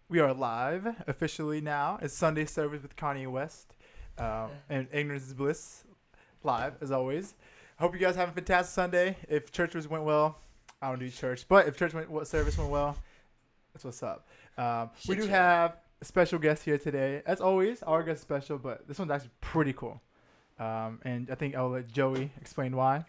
We are live officially now. It's Sunday service with Kanye West, and Ignorance is Bliss live as always. Hope you guys have a fantastic Sunday. If went well, I don't do church, but if service went well, that's what's up. We do have a special guest here today. As always, our guest is special, but this one's actually pretty cool. And I think I'll let Joey explain why.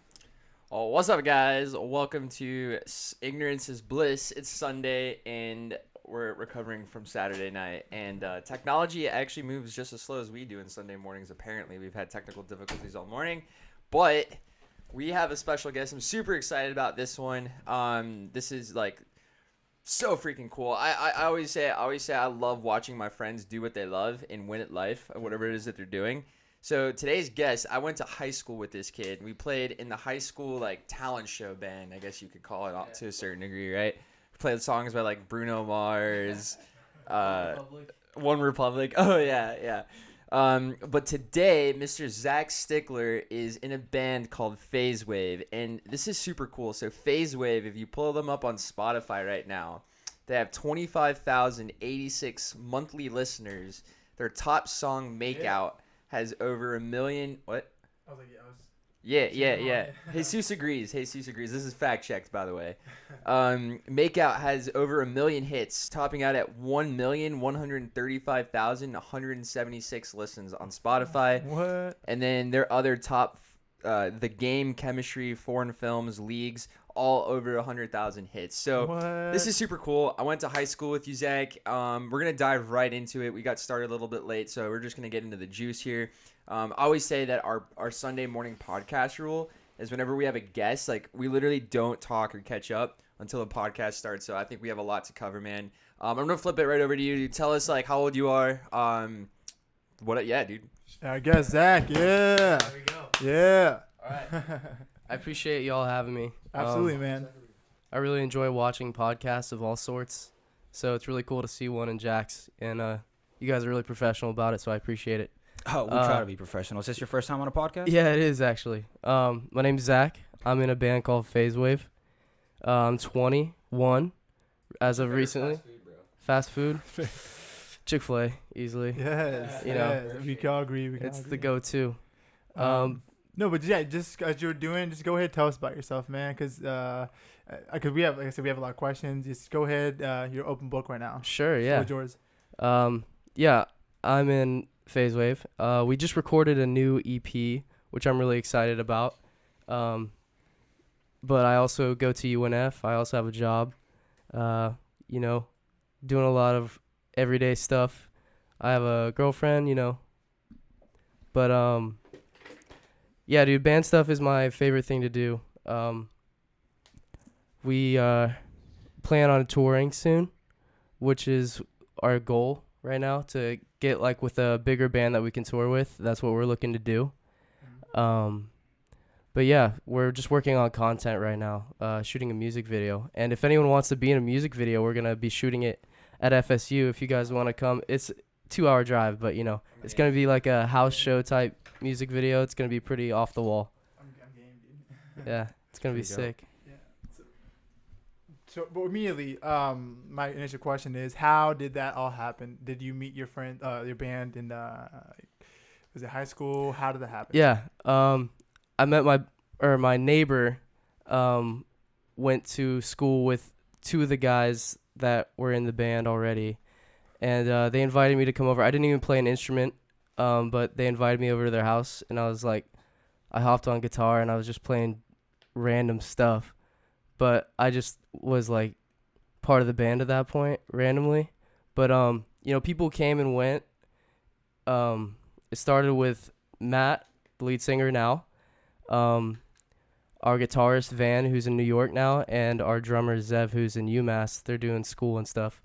Oh, what's up, guys? Welcome to Ignorance is Bliss. It's Sunday, and we're recovering from Saturday night. And technology actually moves just as slow as we do on Sunday mornings, apparently. We've had technical difficulties all morning. But we have a special guest. I'm super excited about this one. This is, like, so freaking cool. I always say I love watching my friends do what they love and win at life, or whatever it is that they're doing. So today's guest, I went to high school with this kid. We played in the high school like talent show band, I guess you could call it, to a certain degree, right? We played songs by like Bruno Mars, One Republic. Oh yeah. But today, Mr. Zack Stickler is in a band called Faze Waze, and this is super cool. So Faze Waze, if you pull them up on Spotify right now, they have 25,086 monthly listeners. Their top song, Makeout, has over 1 million. What? I was like, Yeah. Jesus agrees. This is fact checked, by the way. Makeout has over 1 million hits, topping out at 1,135,176 listens on Spotify. What? And then their other top, The Game, Chemistry, Foreign Films, Leagues, all over 100,000 hits. So This is super cool. I went to high school with you, Zach. We're going to dive right into it. We got started a little bit late, so we're just going to get into the juice here. I always say that our Sunday morning podcast rule is whenever we have a guest, like, we literally don't talk or catch up until the podcast starts. So I think we have a lot to cover, man. I'm going to flip it right over to you. Tell us, like, how old you are. Yeah, dude. I guess Zach. Yeah. There we go. Yeah. All right. I appreciate y'all having me. Absolutely, man. I really enjoy watching podcasts of all sorts, so it's really cool to see one in Jack's, and you guys are really professional about it, so I appreciate it. Oh, we try to be professional. Is this your first time on a podcast? Yeah, it is actually. My name's Zack. I'm in a band called Faze Waze. I'm 21 as of recently. Fast food, Chick-fil-A, easily. Yes. You know, we can all agree. It's the go-to. No, but yeah, just as you're doing, just go ahead and tell us about yourself, man. Because we have, like I said, we have a lot of questions. Just go ahead. You're open book right now. Sure, yeah. What's yours? Yeah, I'm in Faze Waze. We just recorded a new EP, which I'm really excited about. But I also go to UNF. I also have a job, doing a lot of everyday stuff. I have a girlfriend, but yeah, dude, band stuff is my favorite thing to do. We plan on touring soon, which is our goal right now, to get like with a bigger band that we can tour with. That's what we're looking to do. But yeah, we're just working on content right now, shooting a music video. And if anyone wants to be in a music video, we're going to be shooting it at FSU. If you guys want to come, it's a 2-hour drive, but it's going to be like a house show type music video. It's going to be pretty off the wall. I'm game, dude. Yeah, it's going to be sick. Yeah. So, but immediately, my initial question is, how did that all happen? Did you meet your friend, your band in was it high school? How did that happen? Yeah. I met my neighbor, went to school with 2 of the guys that were in the band already, and they invited me to come over. I didn't even play an instrument, but they invited me over to their house, and I hopped on guitar, and I was just playing random stuff, but I just was like part of the band at that point randomly. But people came and went. It started with Matt, the lead singer now, our guitarist Van, who's in New York now, and our drummer Zev, who's in UMass. They're doing school and stuff,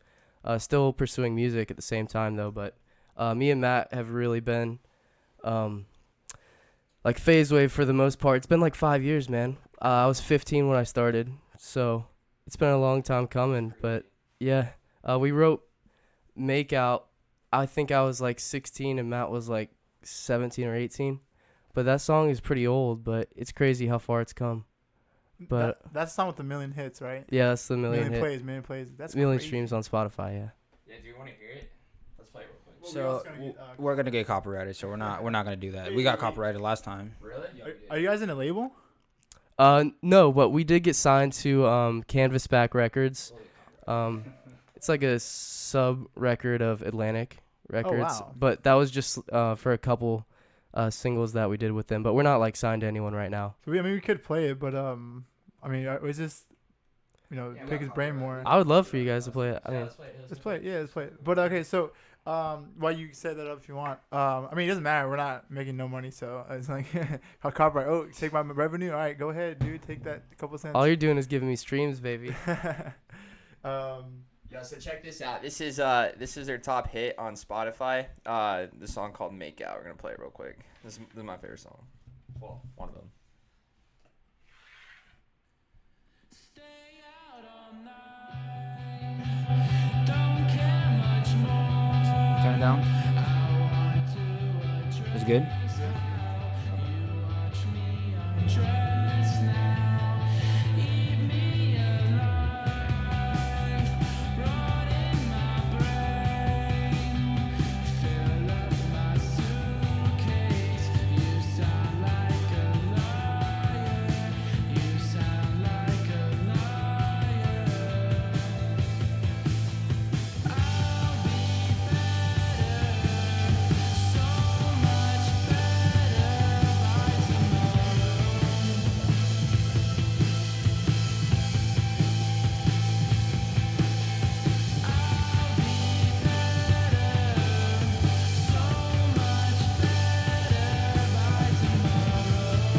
still pursuing music at the same time though. But me and Matt have really been like Faze Waze for the most part. It's been like 5 years, man. I was 15 when I started, so it's been a long time coming. But yeah, we wrote Makeout. I think I was like 16 and Matt was like 17 or 18. But that song is pretty old, but it's crazy how far it's come. But that's the song with the 1 million hits, right? yeah, that's the million Million plays. That's million crazy. streams on Spotify, yeah. Yeah, do you want to hear it? Let's play it real quick. Well, So we're gonna get copyrighted, so we're not gonna do that. We got copyrighted last time. Really? Are you guys in a label? No, but we did get signed to Canvasback Records. It's like a sub record of Atlantic Records, wow. but that was just for a couple singles that we did with them. But we're not like signed to anyone right now. So we could play it, but I mean, was just pick his brain more. I would love for you guys to play it. I mean, Let's play it. Yeah, let's play it. But okay, so while you set that up if you want, I mean, it doesn't matter. We're not making no money, so it's like how copyright. Oh, take my revenue. All right, go ahead, dude. Take that couple cents. all you're doing is giving me streams, baby. Yeah, so check this out. This is their top hit on Spotify. The song called "Make Out." We're gonna play it real quick. This is my favorite song. Well, one of them. Turn it down. It's good.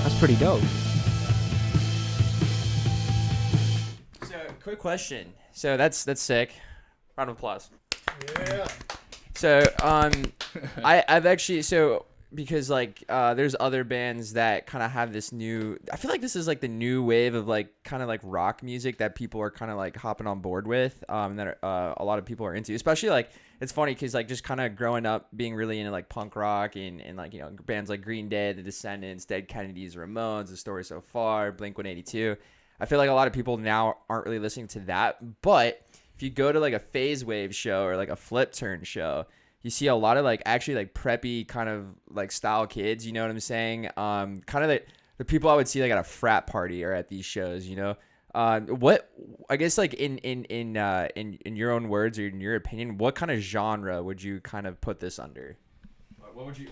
That's pretty dope. So, quick question. So that's sick. Round of applause. Yeah. So, I've actually because like there's other bands that kind of have this new. I feel like this is like the new wave of like kind of like rock music that people are kind of like hopping on board with. That a lot of people are into. Especially like it's funny because like just kind of growing up being really into like punk rock and like bands like Green Day, The Descendants, Dead Kennedys, Ramones, The Story So Far, Blink-182. I feel like a lot of people now aren't really listening to that, but if you go to like a Faze Waze show or like a Flip Turn show, you see a lot of like actually like preppy kind of like style kids, you know what I'm saying? Kind of the people I would see like at a frat party or at these shows, what I guess like in your own words or in your opinion, what kind of genre would you kind of put this under? How would you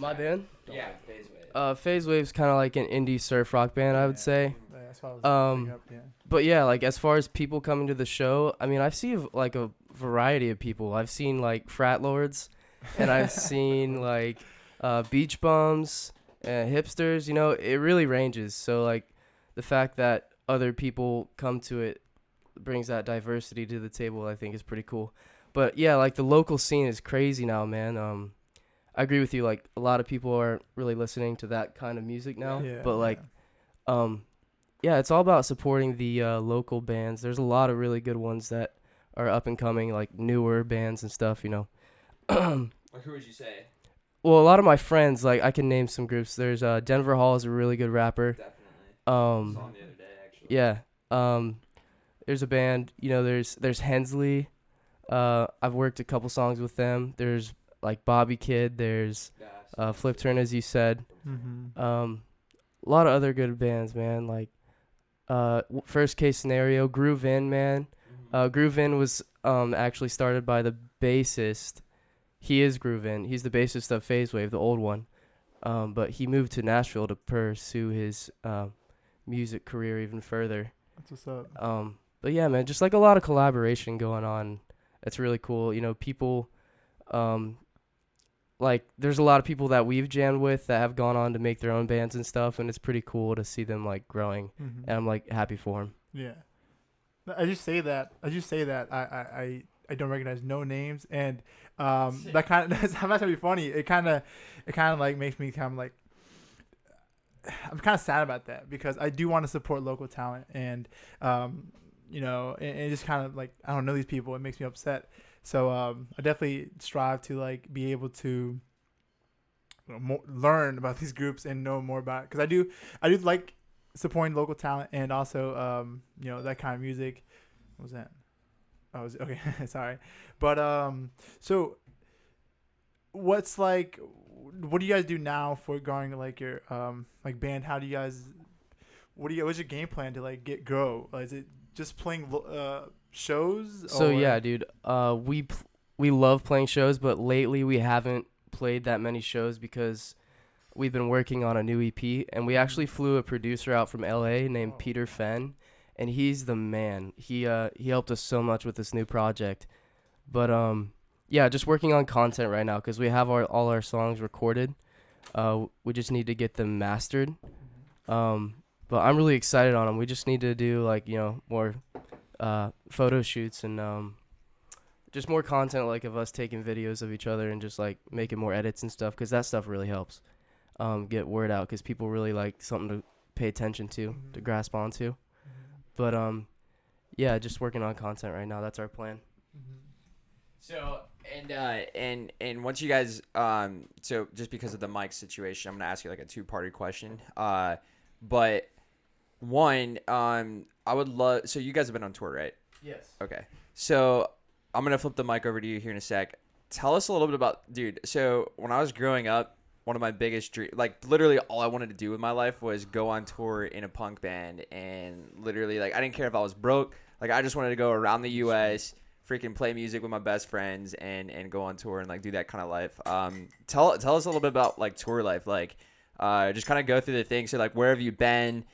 My band? Yeah, Faze Waze. Faze Wave's kind of like an indie surf rock band, I would say. That's what I was bringing up, yeah. But yeah, like as far as people coming to the show, I mean, I've seen like a variety of people. I've seen like frat lords, and I've seen like beach bums and hipsters. It really ranges. So like the fact that other people come to it brings that diversity to the table, I think is pretty cool. But yeah, like the local scene is crazy now, man. I agree with you. Like a lot of people are really listening to that kind of music now. Yeah, but like, yeah, it's all about supporting the local bands. There's a lot of really good ones that are up and coming, like newer bands and stuff. Like who would you say? Well, a lot of my friends, like I can name some groups. There's Denver Hall is a really good rapper. Definitely. Saw him the other day, actually. Yeah. There's a band. There's Hensley. I've worked a couple songs with them. There's like Bobby Kid. There's Flip Turn, as you said. Mm-hmm. A lot of other good bands, man. Like First Case Scenario, Groove In, man. Groove In was actually started by the bassist. He is Groove In. He's the bassist of Faze Wave, the old one. But he moved to Nashville to pursue his music career even further. That's what's up. But yeah, man, just like a lot of collaboration going on. It's really cool. People, like there's a lot of people that we've jammed with that have gone on to make their own bands and stuff, and it's pretty cool to see them like growing. Mm-hmm. And I'm like happy for them. Yeah. As you say that, I don't recognize no names, and that kind of I'm not trying to be funny. It kind of like makes me kind of like I'm kind of sad about that because I do want to support local talent, and and just kind of like I don't know these people. It makes me upset. So I definitely strive to like be able to learn about these groups and know more about it because I do like supporting local talent and also that kind of music. What was that? Oh, okay. Sorry, but so what's like? What do you guys do now for going like your like band? How do you guys? What's your game plan to like get grow? Is it just playing shows? So or? yeah, dude. We love playing shows, but lately we haven't played that many shows because we've been working on a new EP, and we actually flew a producer out from LA named Peter Fenn, and he's the man. He helped us so much with this new project. But yeah, just working on content right now because we have all our songs recorded. We just need to get them mastered. But I'm really excited on them. We just need to do like more photo shoots and just more content like of us taking videos of each other and just like making more edits and stuff because that stuff really helps get word out because people really like something to pay attention to grasp onto. But yeah, just working on content right now. That's our plan. So and once you guys so just because of the mic situation, I'm gonna ask you like a two-party question. But one, I would love. So you guys have been on tour, right? Yes. Okay. So I'm gonna flip the mic over to you here in a sec. Tell us a little bit about, dude. So when I was growing up, one of my biggest dreams, like literally all I wanted to do with my life was go on tour in a punk band, and literally like I didn't care if I was broke. Like I just wanted to go around the U.S., freaking play music with my best friends, and go on tour and like do that kind of life. Tell us a little bit about like tour life, like just kind of go through the things. So like where have you been?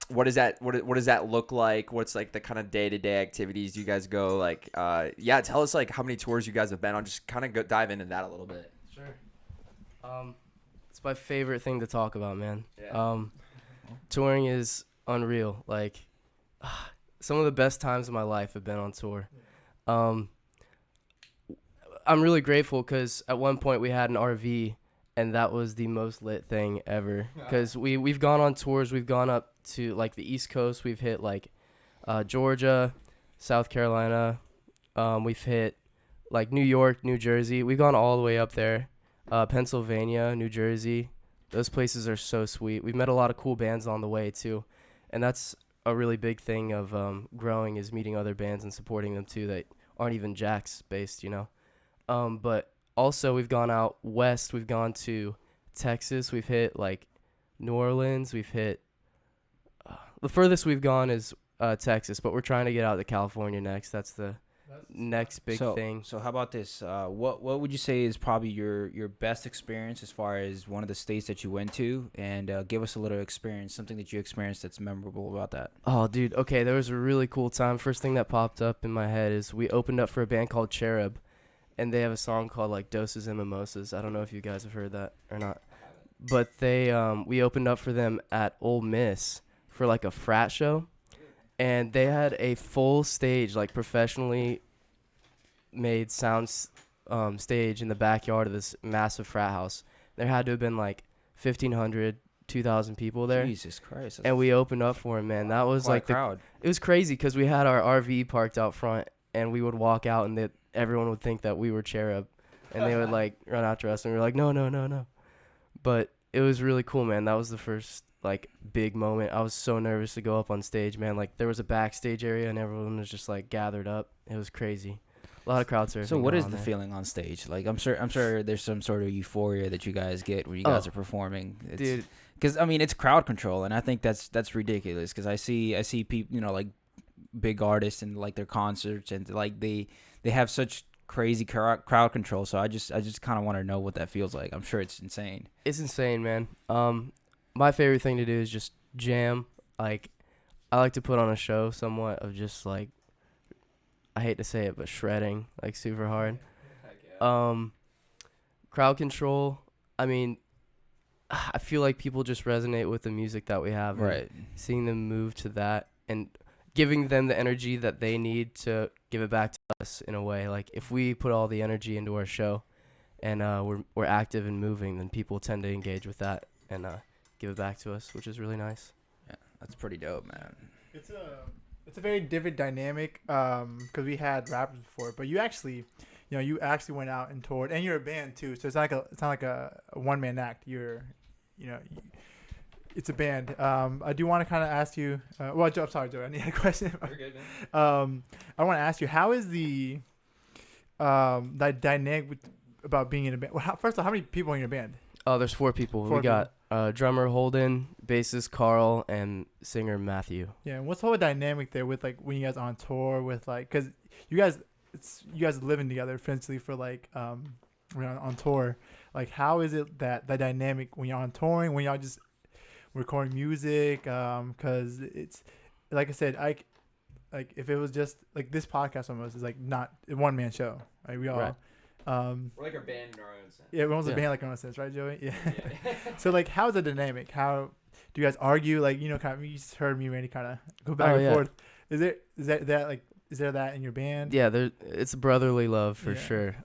What does that look like? What's like the kind of day-to-day activities you guys go like? Yeah, tell us like how many tours you guys have been on. Just kind of dive into that a little bit. Sure. It's my favorite thing to talk about, man. Yeah. Touring is unreal. Like, some of the best times of my life have been on tour. I'm really grateful because at one point we had an RV, and that was the most lit thing ever. Because we've gone on tours. We've gone up to like the East Coast. We've hit like Georgia, South Carolina. We've hit like New York, New Jersey. We've gone all the way up there. Pennsylvania, New Jersey. Those places are so sweet. We've met a lot of cool bands on the way too, and that's a really big thing of growing is meeting other bands and supporting them too that aren't even Jack's based, But also we've gone out west. We've gone to Texas. We've hit like New Orleans. We've hit the furthest we've gone is Texas, but we're trying to get out to California next. That's the next big thing. So how about this? What would you say is probably your best experience as far as one of the states that you went to, and give us a little experience, something that you experienced that's memorable about that. Oh, dude. Okay, there was a really cool time. First thing that popped up in my head is we opened up for a band called Cherub, and they have a song called like Doses and Mimosas. I don't know if you guys have heard that or not, but they we opened up for them at Ole Miss for like a frat show. And they had a full stage, like professionally made sound stage in the backyard of this massive frat house. There had to have been like 1,500, 2,000 people there. Jesus Christ. And we opened up for him, man. That was like crowd. It was crazy because we had our RV parked out front, and we would walk out, and everyone would think that we were Cherub, and they would like run after us, and we were like, no. But it was really cool, man. That was the first like big moment. I was so nervous to go up on stage, man. Like there was a backstage area and everyone was just like gathered up. It was crazy. A lot of crowd surfing. So what is on the there. feeling on stage? Like I'm sure there's some sort of euphoria that you guys get when you guys are performing. Dude, because I mean it's crowd control, and I think that's ridiculous. Because I see people, like big artists and like their concerts, and like they have such crazy crowd control. So I just kind of want to know what that feels like. I'm sure it's insane. It's insane, man. My favorite thing to do is just jam. Like, I like to put on a show somewhat of just, like, I hate to say it, but shredding, like, super hard. Crowd control, I mean, I feel like people just resonate with the music that we have. Right. Seeing them move to that and giving them the energy that they need to give it back to us in a way. Like, if we put all the energy into our show and we're active and moving, then people tend to engage with that and give it back to us, which is really nice. Yeah, that's pretty dope, man. It's a very different dynamic because we had rappers before, but you actually went out and toured, and you're a band too, so it's not like a one man act. it's a band. I do want to kind of ask you. Well, I'm sorry, Joey. I need a question. You're good, man. I want to ask you, how is the that dynamic about being in a band? Well, first of all, how many people in your band? Oh, there's 4 people. Four We got drummer Holden, bassist Carl, and singer Matthew. Yeah, and what's the whole dynamic there with like when you guys on tour with like, cause you guys living together essentially for like when you're on tour. Like, how is it that dynamic when you're on touring, when y'all just recording music? Cause it's like I said, like if it was just like this podcast almost is like not a one man show, right? We all. Right. We're like a band in our own sense. Yeah, everyone's a band like in our own sense, right, Joey? Yeah. So like, how's the dynamic? How do you guys argue? Like, you know, kind of, you just heard me, Randy, kind of go back and forth. Is there that in your band? Yeah, it's brotherly love for sure.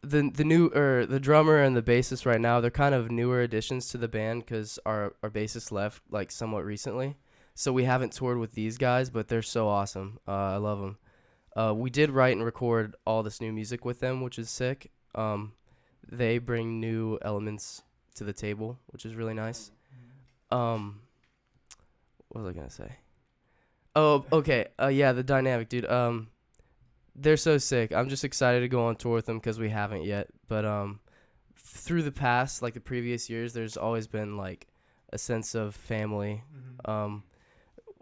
The drummer and the bassist right now, they're kind of newer additions to the band because our bassist left like somewhat recently, so we haven't toured with these guys, but they're so awesome. I love them. We did write and record all this new music with them, which is sick. They bring new elements to the table, which is really nice. What was I gonna say? Oh, okay. Yeah, the dynamic, dude. They're so sick. I'm just excited to go on tour with them because we haven't yet. But through the past, like the previous years, there's always been like a sense of family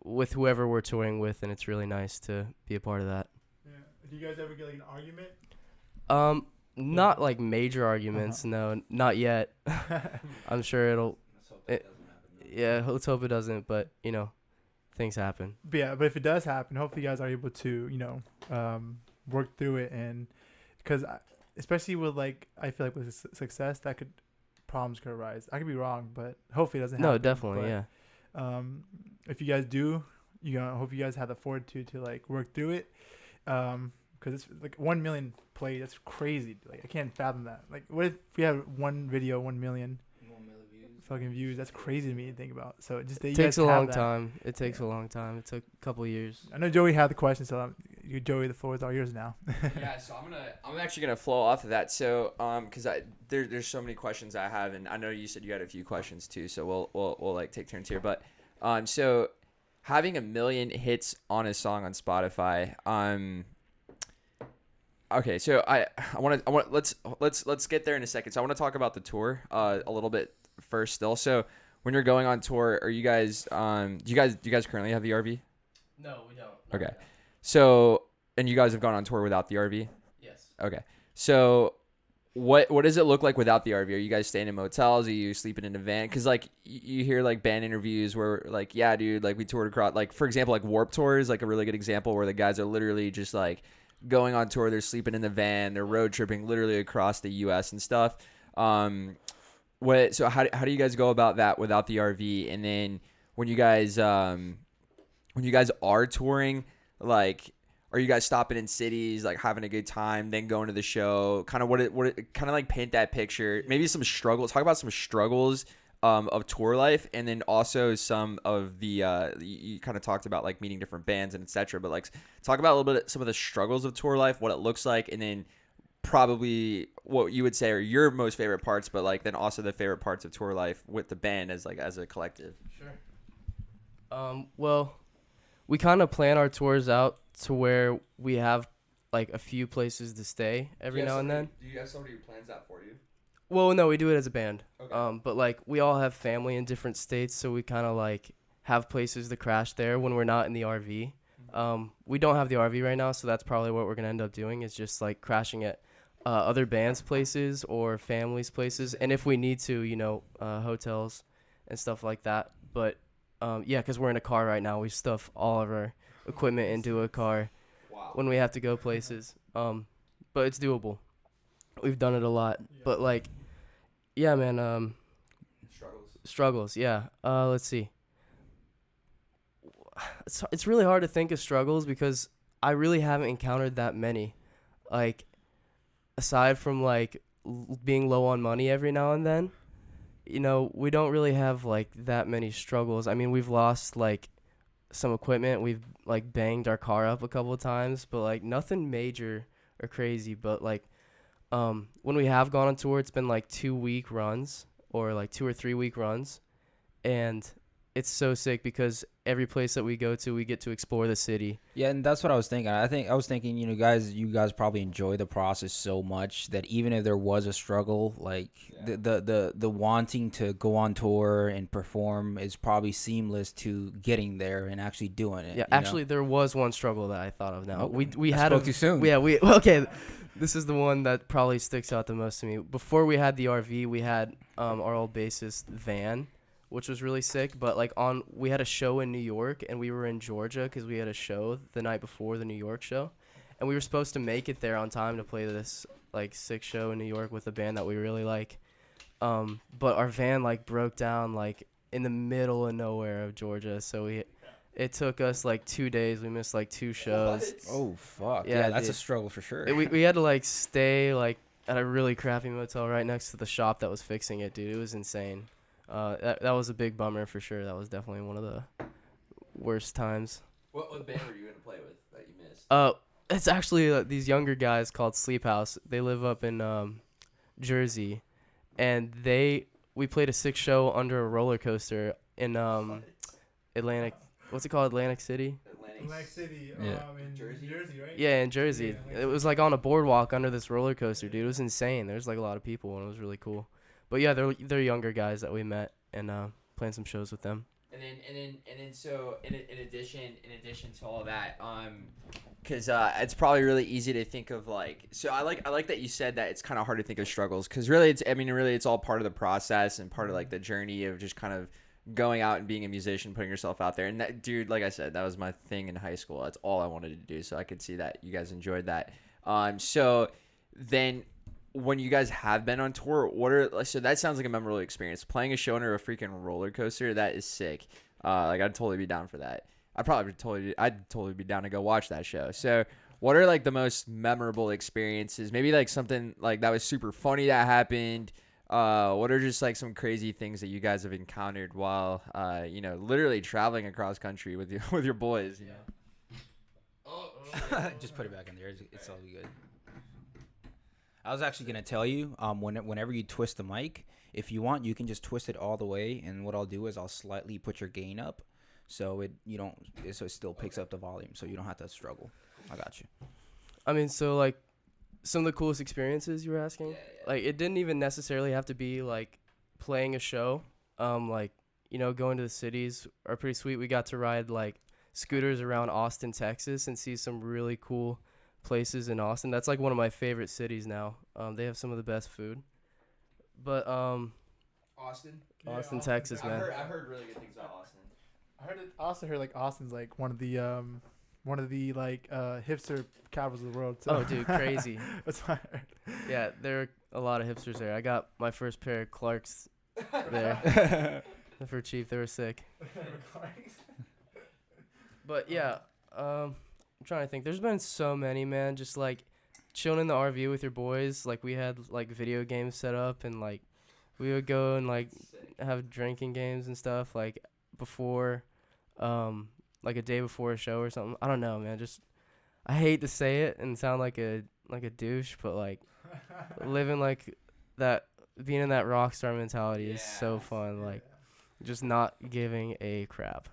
with whoever we're touring with, and it's really nice to be a part of that. Yeah. Do you guys ever get like an argument? Not like major arguments. No, not yet. I'm sure it'll. Yeah, let's hope it doesn't. But you know, things happen. But if it does happen, hopefully you guys are able to, you know, work through it, and because especially with like, I feel like with success, problems could arise. I could be wrong, but hopefully it doesn't happen. No, definitely, but, yeah. If you guys do, I hope you guys have the fortitude to like work through it, because it's like 1 million plays. That's crazy. Like, I can't fathom that. Like, what if we have one video 1 million fucking views? That's crazy to me to think about. So just that It you takes guys a long have that. time. It takes a long time. It took a couple years. I know Joey had the question, so Joey, the floor is all yours now. Yeah, so I'm actually gonna flow off of that. So because there's so many questions I have, and I know you said you had a few questions too. So we'll like take turns here. But so having 1 million hits on a song on Spotify. Okay, so I want let's get there in a second. So I want to talk about the tour a little bit first still. So when you're going on tour, are you guys do you guys currently have the RV? No, we don't. Okay. So, and you guys have gone on tour without the RV? Yes. Okay. So what does it look like without the RV? Are you guys staying in motels? Are you sleeping in a van? Cuz like you hear like band interviews where like, yeah, dude, like we toured across, like for example, like Warped Tour is like a really good example where the guys are literally just like going on tour, they're sleeping in the van, they're road tripping literally across the US and stuff. So how do you guys go about that without the RV? And then when you guys are touring, like, are you guys stopping in cities, like having a good time, then going to the show? Kind of kind of like paint that picture. Maybe some struggles. Talk about some struggles of tour life, and then also some of the you kind of talked about like meeting different bands and etc. But like talk about a little bit some of the struggles of tour life, what it looks like, and then probably what you would say are your most favorite parts, but like then also the favorite parts of tour life with the band as a collective. Sure. Well, we kind of plan our tours out to where we have like a few places to stay every now and then. Do you have somebody who plans that for you? Well, no, we do it as a band. Okay. But like we all have family in different states, so we kind of like have places to crash there when we're not in the RV. We don't have the RV right now, so that's probably what we're gonna end up doing is just like crashing at other bands' places or families' places, and if we need to, you know, hotels and stuff like that. But yeah, because we're in a car right now, we stuff all of our equipment into a car when we have to go places. But it's doable. We've done it a lot. But like, yeah, man. Struggles. Yeah. Let's see. It's really hard to think of struggles because I really haven't encountered that many. Like, aside from like being low on money every now and then, you know, we don't really have like that many struggles. I mean, we've lost like some equipment. We've like banged our car up a couple of times, but like nothing major or crazy. But like when we have gone on tour, it's been like 2 week runs or like 2 or 3 week runs. and it's so sick because every place that we go to, we get to explore the city. Yeah, and that's what I was thinking. I was thinking, you guys probably enjoy the process so much that even if there was a struggle, like the wanting to go on tour and perform is probably seamless to getting there and actually doing it. Yeah, actually, there was one struggle that I thought of now. Oh, We I had spoke too soon. okay. This is the one that probably sticks out the most to me. Before we had the RV, we had our old bassist van, which was really sick. But we had a show in New York, and we were in Georgia because we had a show the night before the New York show, and we were supposed to make it there on time to play this sick show in New York with a band that we really like. But our van broke down in the middle of nowhere of Georgia, so it took us 2 days. We missed 2 shows. Oh fuck. Yeah, Yeah, that's dude. a struggle for sure. We had to stay at a really crappy motel right next to the shop that was fixing it, dude. It was insane. That was a big bummer for sure. That was definitely one of the worst times. What band were you gonna play with that you missed? It's actually these younger guys called Sleep House. They live up in Jersey, and we played a sick show under a roller coaster in Atlantic. What's it called? Atlantic City? Atlantic City, Yeah. in Jersey, right? Yeah, in Jersey. Yeah, It was on a boardwalk under this roller coaster, dude. It was insane. There's a lot of people, and it was really cool. But yeah, they're younger guys that we met and playing some shows with them. And then so in addition to all that, because it's probably really easy to think of so I like that you said that it's kind of hard to think of struggles because really it's all part of the process and part of the journey of just kind of going out and being a musician, putting yourself out there. And that, dude, like I said, that was my thing in high school. That's all I wanted to do. So I could see that you guys enjoyed that. So then when you guys have been on tour, so that sounds like a memorable experience. Playing a show under a freaking roller coaster, that is sick. I'd totally be down for that. I'd totally be down to go watch that show. So what are the most memorable experiences? Maybe something that was super funny that happened. What are just some crazy things that you guys have encountered while literally traveling across country with your boys? You know? Just put it back in there. It's all good. I was actually gonna tell you, whenever you twist the mic, if you want, you can just twist it all the way, and what I'll do is I'll slightly put your gain up, so it still picks up the volume, so you don't have to struggle. I got you. I mean, so some of the coolest experiences you were asking, it didn't even necessarily have to be playing a show. Going to the cities are pretty sweet. We got to ride scooters around Austin, Texas, and see some really cool places in Austin. That's one of my favorite cities now. They have some of the best food. But Austin, Austin, Texas, man. I've heard really good things about Austin. I also heard Austin's one of the hipster capitals of the world. So. Oh, dude, crazy. That's what I heard. Yeah, there are a lot of hipsters there. I got my first pair of Clarks there. For cheap. They were sick. But yeah, I'm trying to think. There's been so many, man. Just chilling in the RV with your boys. We had video games set up, and we would go and have drinking games and stuff before a day before a show or something. I don't know, man. Just I hate to say it and sound like a douche, but living that, being in that rock star mentality is so fun. Just not giving a crap,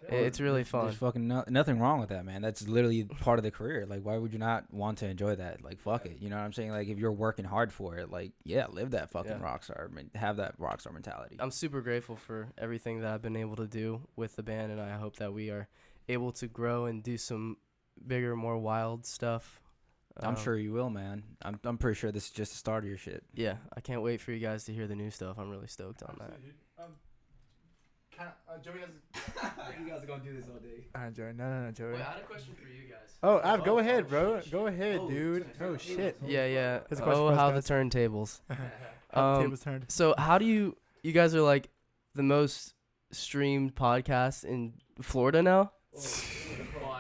It's really fun. There's fucking nothing wrong with that, man. That's literally part of the career. Why would you not want to enjoy that? Fuck it. You know what I'm saying? If you're working hard for it, live that fucking rock star. Have that rock star mentality. I'm super grateful for everything that I've been able to do with the band, and I hope that we are able to grow and do some bigger, more wild stuff. I'm sure you will, man. I'm pretty sure this is just the start of your shit. Yeah, I can't wait for you guys to hear the new stuff. I'm really stoked on that. Joey has. You guys are gonna do this all day. All right, Joey. No, Joey. Wait, I had a question for you guys. Oh, Av, go ahead, bro. Go ahead, dude. Oh shit. Yeah. That's a question for us, How the guys. turntables. How the tables turned. So how do you guys are the most streamed podcast in Florida now?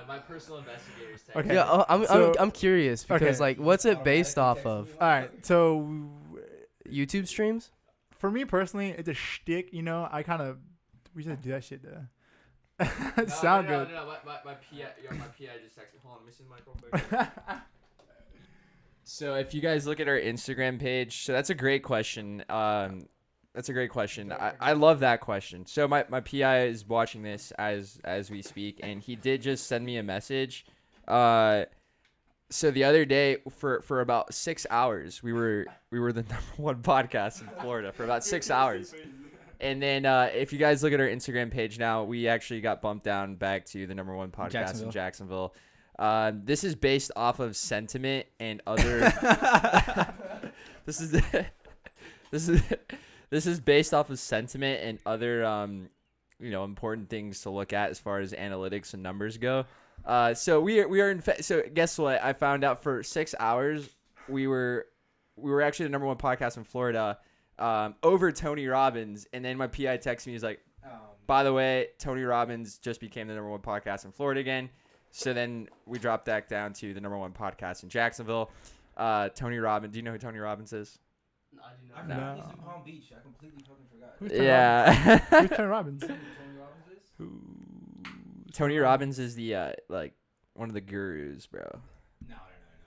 My personal investigators. Okay. Yeah, So- I'm curious because okay. what's it based off of? All right, so YouTube streams? for me personally, it's a shtick. We just do that shit though. It sound good. No, my PI just texted me. Hold on, let me see the mic real quick. So if you guys look at our Instagram page, so that's a great question. That's a great question. I love that question. So my PI is watching this as we speak, and he did just send me a message. So the other day, for about 6 hours, we were the #1 podcast in Florida for about 6 hours. And then if you guys look at our Instagram page now, we actually got bumped down back to the #1 podcast in Jacksonville. This is based off of sentiment and other. This is based off of sentiment and other important things to look at as far as analytics and numbers go. So we are so guess what? I found out for 6 hours we were actually the #1 podcast in Florida, over Tony Robbins, and then my PI texted me. He's like, by the way, Tony Robbins just became the #1 podcast in Florida again. So then we dropped back down to the #1 podcast in Jacksonville. Tony Robbins. Do you know who Tony Robbins is? No, I do I not. forgot No. he's in Palm Beach. I completely fucking forgot. Who's Tony Yeah. Who's Tony Robbins? Tony Robbins is? Tony Robbins is the like one of the gurus, bro. No.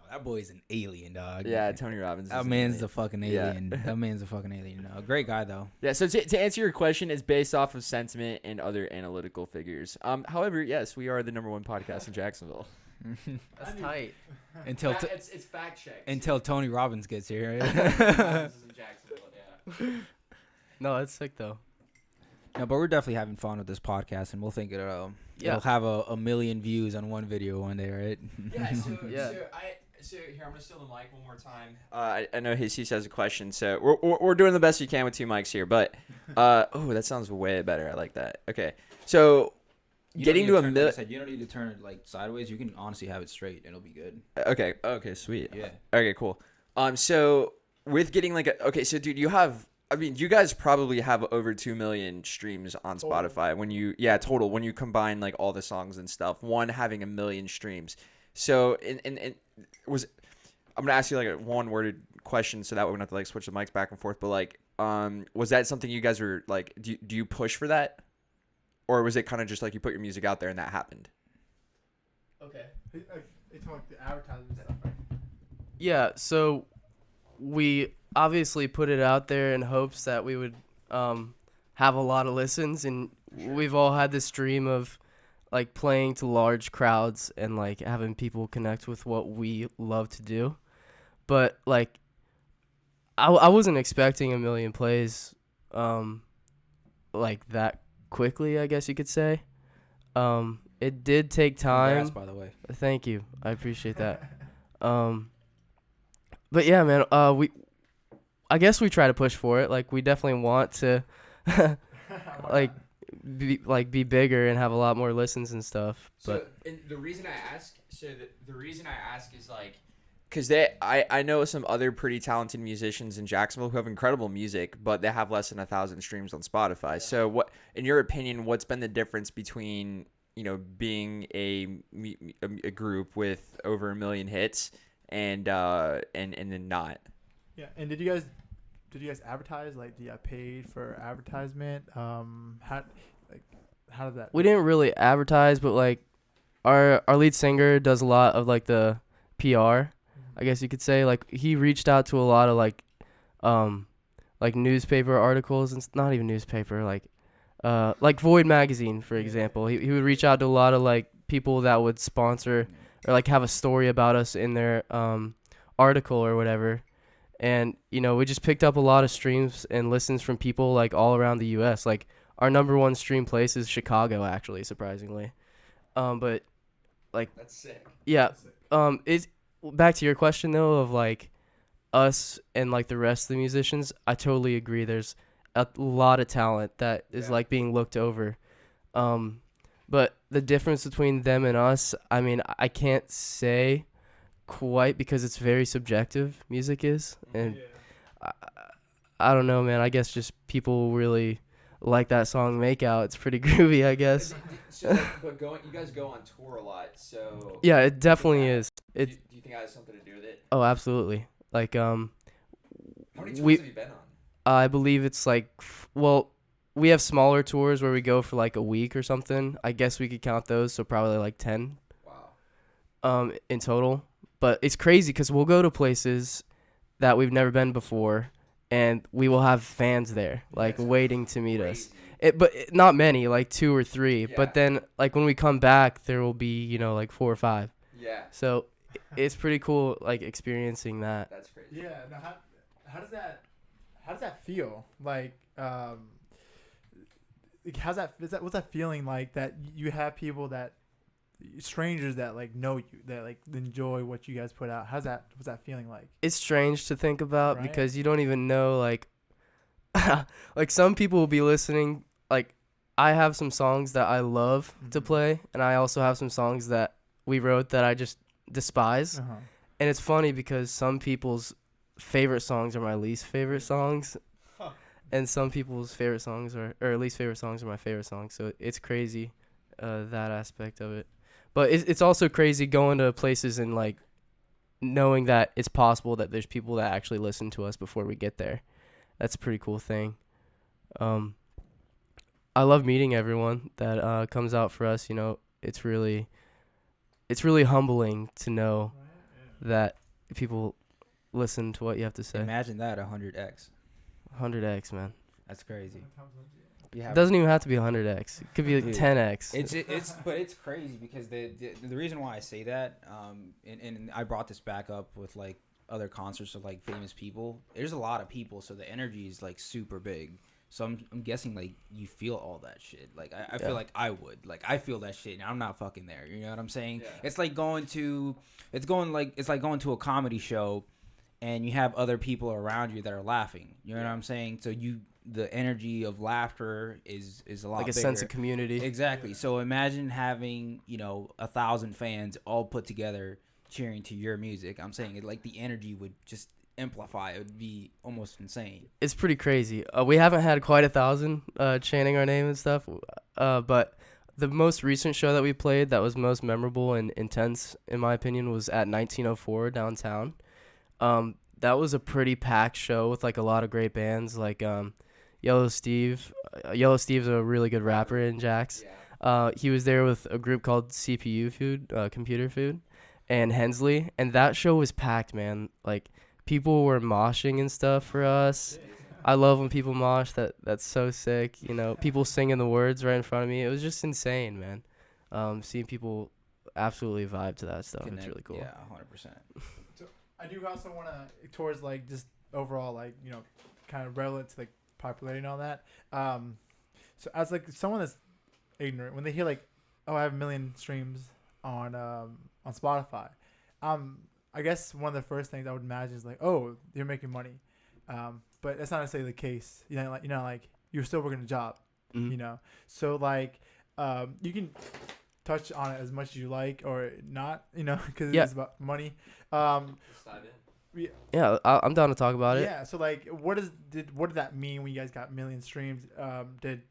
That boy's an alien, dog. Yeah, Tony Robbins. That is man's amazing. a fucking Yeah. alien. That man's a fucking alien. No, great guy though. Yeah, so to answer your question, it's based off of sentiment and other analytical figures. However, yes, we are the #1 podcast in Jacksonville. That's tight. Until it's fact checked. until Tony Robbins gets here. No, that's sick though. No, but we're definitely having fun with this podcast, and we'll think it'll have a million views on one video one day, right? Yeah. So Yeah. So here I'm gonna steal the mic one more time. I know Jesus has a question, so we're doing the best we can with 2 mics here, but that sounds way better. I like that. Okay, so getting to a million. You don't need to turn it like sideways. You can honestly have it straight, and it'll be good. Okay, sweet. Yeah. Okay, cool. So with getting so dude, you guys probably have over 2 million streams on Spotify total when you combine like all the songs and stuff, one having 1 million streams. So I'm gonna ask you like a one-worded question so that way we don't have to like switch the mics back and forth, but like was that something you guys were like, do you push for that, or was it kind of just like you put your music out there and that happened? Okay. It's like the advertising stuff, right? Yeah, so we obviously put it out there in hopes that we would have a lot of listens, and we've all had this dream of like playing to large crowds and like having people connect with what we love to do. But like I wasn't expecting 1 million plays like that quickly, I guess you could say. It did take time. Congrats, by the way. Thank you. I appreciate that. But yeah, man, I guess we try to push for it. Like we definitely want to be bigger and have a lot more listens and stuff. But and the reason I ask is like because I know some other pretty talented musicians in Jacksonville who have incredible music, but they have less than 1,000 streams on Spotify. So what, in your opinion, what's been the difference between being a group with over 1 million hits and then not? Yeah, and did you guys advertise? Like, do you get paid for advertisement? How did that? we didn't really advertise, but like our lead singer does a lot of like the PR, I guess you could say. Like he reached out to a lot of like newspaper articles, and not even newspaper, like Void magazine, for example. He would reach out to a lot of like people that would sponsor or like have a story about us in their article or whatever. And we just picked up a lot of streams and listens from people like all around the US. Like our #1 stream place is Chicago, actually, surprisingly. But like That's sick. yeah, it's back to your question though of like us and like the rest of the musicians. I totally agree. There's a lot of talent that is like being looked over. But the difference between them and us, I mean, I can't say quite because it's very subjective. Music is, and I don't know, man. I guess just people really like that song "Make Out." It's pretty groovy, I guess. So, but you guys go on tour a lot, so Yeah, it definitely is. Do you think that has something to do with it? Oh, absolutely. Like How many tours we- have you been on? I believe it's like, we have smaller tours where we go for like a week or something. I guess we could count those, so probably like 10 in total. But it's crazy because we'll go to places that we've never been before, and we will have fans there, like That's waiting to meet us. crazy. Not many, like 2 or 3. Yeah. But then, like when we come back, there will be, like 4 or 5. Yeah, So it's pretty cool, like experiencing that. that's crazy. Yeah. Now, how does that feel? Like, what's that feeling like that you have people that strangers that like know you, that like enjoy what you guys put out? What's that feeling like? It's strange to think about Right. because you don't even know, like, like some people will be listening. Like, I have some songs that I love to Mhm. play, and I also have some songs that we wrote that I just despise. Uh-huh. And it's funny because some people's favorite songs are my least favorite songs, Huh. and some people's favorite songs or least favorite songs are my favorite songs. So it's crazy, that aspect of it. But it's also crazy going to places and like knowing that it's possible that there's people that actually listen to us before we get there. That's a pretty cool thing. I love meeting everyone that comes out for us. It's really humbling to know that people listen to what you have to say. Imagine that 100x. 100x, man. That's crazy. It doesn't even have to be 100x. It could be like Dude, 10x. It's crazy because the reason why I say that, and I brought this back up with like other concerts of like famous people. There's a lot of people, so the energy is like super big. So I'm guessing like you feel all that shit. Like I Yeah. feel like I would. Like I feel that shit and I'm not fucking there. You know what I'm saying? Yeah. It's like going to a comedy show and you have other people around you that are laughing. You know what I'm saying? So the energy of laughter is a lot Like a bigger. sense of community. Exactly. So imagine having 1,000 fans all put together cheering to your music. I'm saying it, like the energy would just amplify. It would be almost insane. It's pretty crazy. We haven't had quite 1,000 chanting our name and stuff, but the most recent show that we played that was most memorable and intense, in my opinion, was at 1904 downtown. That was a pretty packed show with like a lot of great bands, like Yellow Steve. Yellow Steve's a really good rapper in Jax. Yeah. He was there with a group called CPU Food, Computer Food, and Hensley, and that show was packed, man. Like, people were moshing and stuff for us. I love when people mosh. That's so sick. People singing the words right in front of me. It was just insane, man. Seeing people absolutely vibe to that stuff. It's really cool. Yeah, 100%. I do also want to towards like just overall like kind of relevant to like popularity and all that. So as like someone that's ignorant, when they hear like, oh, I have 1 million streams on Spotify, I guess one of the first things I would imagine is like, oh, you're making money, but that's not necessarily the case. Like you're still working a job, Mhm. So like you can touch on it as much as you like or not, because Yeah. it's about money. Just dive in. Yeah, I'm down to talk about it. Yeah. So like, what did that mean when you guys got 1 million streams? Did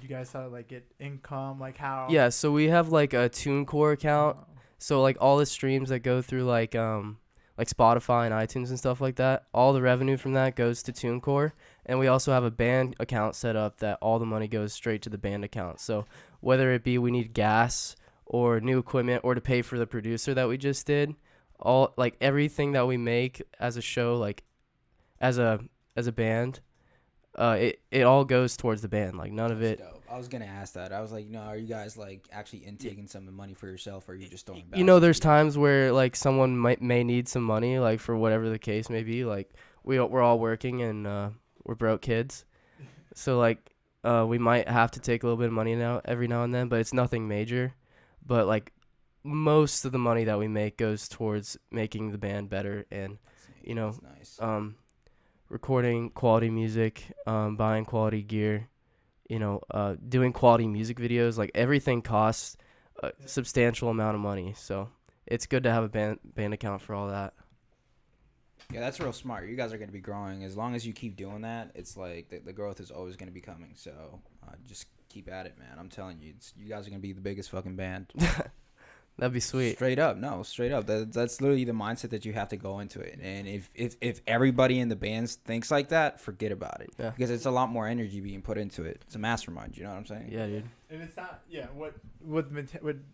you guys start to like get income? Like how? Yeah, so we have like a TuneCore account. So like all the streams that go through like Spotify and iTunes and stuff like that, all the revenue from that goes to TuneCore, and we also have a band account set up that all the money goes straight to the band account. So whether it be we need gas or new equipment or to pay for the producer that we just did, all like everything that we make as a show, like as a band, it all goes towards the band. Like none of it. Dope. I was gonna ask that. I was like, are you guys like actually intaking some of the money for yourself, or are you just throwing back? There's times where like someone may need some money, like for whatever the case may be. Like we're all working and we're broke kids, so like we might have to take a little bit of money every now and then, but it's nothing major. But like most of the money that we make goes towards making the band better and That's nice. recording quality music, buying quality gear, doing quality music videos. Like everything costs a substantial amount of money, so it's good to have a band account for all that. Yeah, that's real smart. You guys are gonna be growing as long as you keep doing that. It's like the growth is always gonna be coming. So just keep at it, man. I'm telling you, you guys are gonna be the biggest fucking band. That'd be sweet. Straight up. That's literally the mindset that you have to go into it. And if everybody in the bands thinks like that, forget about it. Yeah. Because it's a lot more energy being put into it. It's a mastermind. You know what I'm saying? Yeah, dude. And it's not. Yeah. What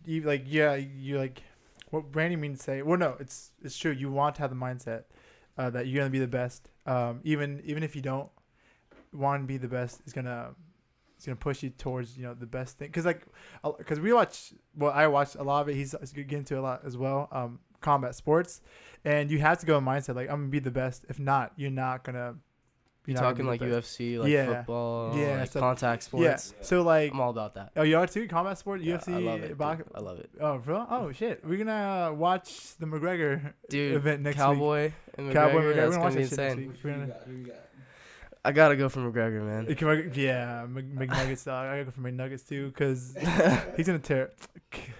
you like? Yeah. You like. What Brandy means to say? Well, no. It's true. You want to have the mindset. that you're gonna be the best. Even if you don't want to be the best, it's gonna push you towards the best thing. Cause I watch a lot of it. He's getting into a lot as well. Combat sports, and you have to go in mindset like I'm gonna be the best. If not, you're not gonna. You not gonna talking be like the best. UFC, like football, like stuff. contact sports? Yeah. So like, I'm all about that. oh, you are too? Combat sport, Yeah, UFC, I love it. box. Dude. I love it. Oh, bro. Oh shit. We're gonna watch the McGregor Dude, event next week. Cowboy and McGregor, Cowboy McGregor. that's We're gonna gonna be watch that shit next insane. week. Who you got? Who you got? I gotta go for McGregor, man. Yeah, McNuggets dog. I gotta go for McNuggets too, because he's gonna tear.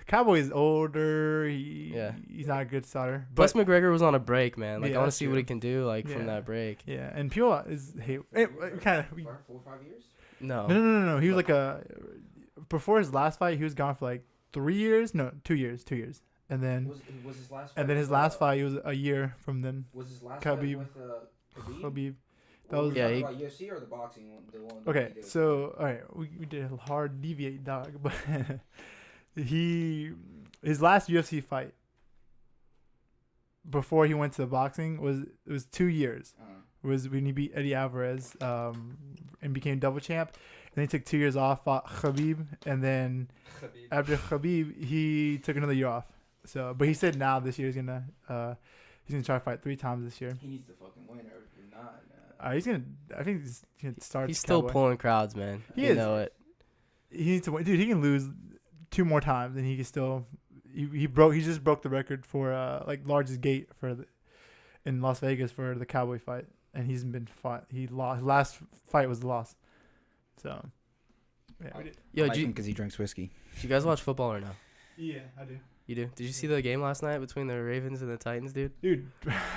Cowboy is older. He's not a good starter. Plus, But McGregor was on a break, man. Like, Yeah, I want to that's see true. what he can do, like, Yeah. from that break. yeah, and Peel is kind of. 4 or 5 years? No. No. He was like before his last fight, he was gone for like 3 years. No, 2 years. 2 years, and then Was his last fight? and then his with, last fight, he was a year from then. Was his last Khabib. fight with Khabib? Khabib. That That was was Yeah, about UFC or the boxing one? The one that okay. he did? So all right, we did a hard deviate, dog, but his last UFC fight before he went to the boxing was 2 years. Was when he beat Eddie Alvarez and became double champ. And then he took 2 years off, fought Khabib, and then after Khabib, he took another year off. So, but he said now this year he's gonna try to fight 3 times this year. He needs to fucking win or if not. I think he's gonna start. He's still Cowboy. pulling crowds, man. He You is. know it. He needs to win, dude. He can lose 2 more times, and he can still. He just broke the record for like largest gate in Las Vegas for the Cowboy fight, and he's been fought. He lost. His last fight was the loss. So, yeah. We did. Yo, like did because he drinks whiskey. you guys watch football or no? Yeah, I do. You do? Did you see the game last night between the Ravens and the Titans, dude? Dude,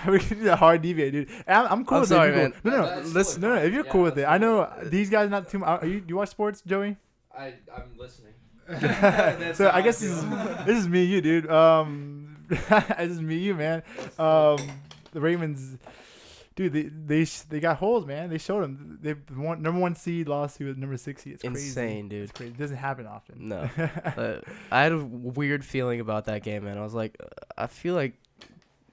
we can do that hard deviate, dude. I'm cool I'm with sorry, it. if you're man. cool. That's Listen, totally no. If you're fine. cool Yeah, with it, that's I know totally fine. these guys not too much. Do you watch sports, Joey? I'm listening. So I guess this is me and you, dude. This is me and you, man. The Ravens, dude, they got holes, man. They showed them. They number 1 seed lost to number 6 seed. It's crazy. Insane, dude. It's crazy. It doesn't happen often. No. I had a weird feeling about that game, man. I was like, I feel like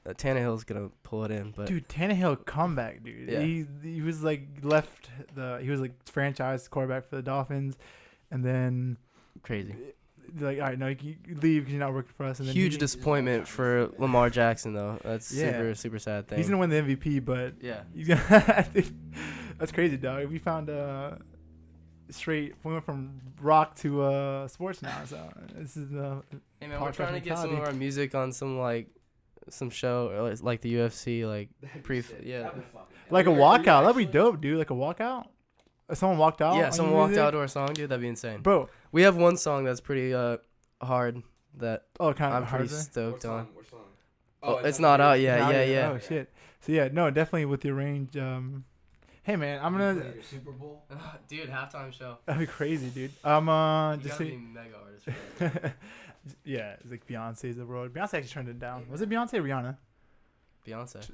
Tannehill's gonna pull it in, but Dude, Tannehill comeback, dude. Yeah. He was like he was like franchise quarterback for the Dolphins, and then crazy. they're like, all right, no, you leave because you're not working for us. And then Huge disappointment for Lamar Jackson, though. That's Yeah. super, super sad thing. he's gonna win the MVP, but Yeah. he's gonna. That's crazy, dog. We found straight. We went from rock to sports now. So this is the. Hey man, we're podcast trying to get some of mentality. our music on some show or like the UFC yeah. Like a walkout. That'd be dope, dude. Like a walkout. Someone walked out. Yeah, on someone your walked music? out to our song, dude. That'd be insane. Bro. We have one song that's pretty hard that Oh, kind of I'm pretty hard. stoked on. What song? Oh, it's not out yet. Now, Yeah. Oh shit. So yeah, no, definitely with your range. Hey man, I'm gonna. Super Bowl. Dude, halftime show. That'd be crazy, dude. Just say. mega artist. Yeah, it's like Beyonce's the world. Beyonce actually turned it down. Was it Beyonce or Rihanna? Beyonce.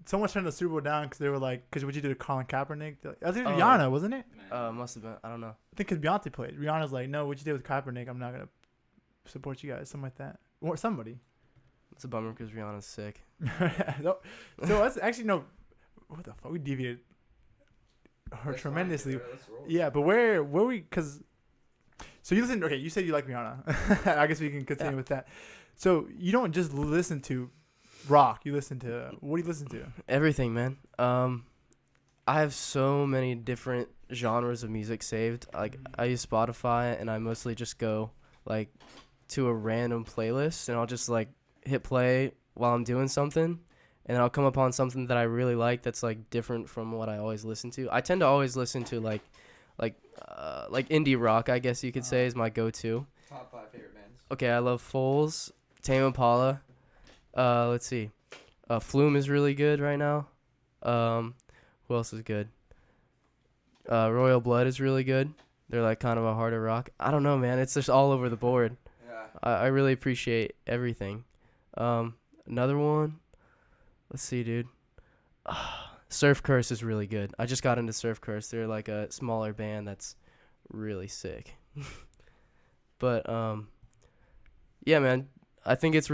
Someone turned the Super Bowl down because they were like, because what you did to Colin Kaepernick. I think Oh. Rihanna, wasn't it? Must have been. I don't know. I think because Beyonce played. Rihanna's like, no, what you did with Kaepernick, I'm not gonna support you guys. Something like that. Or somebody. It's a bummer because Rihanna's sick. so that's actually no. What the fuck? We deviated her tremendously. Yeah, but where we? Because so you listen. Okay, you said you like Rihanna. I guess we can continue with that. So you don't just listen to rock. You listen to what do you listen to? Everything, man. I have so many different genres of music saved. Like I use Spotify, and I mostly just go like to a random playlist, and I'll just like hit play while I'm doing something, and I'll come upon something that I really like that's like different from what I always listen to. I tend to always listen to like indie rock, I guess you could say, is my go-to. Top 5 favorite bands. Okay, I love Foles, Tame Impala. Let's see. Flume is really good right now. Who else is good? Royal Blood is really good. They're like kind of a harder rock. I don't know, man. It's just all over the board. Yeah. I really appreciate everything. Another one. Let's see, dude. Surf Curse is really good. I just got into Surf Curse. They're like a smaller band that's really sick. But yeah, man. I think it's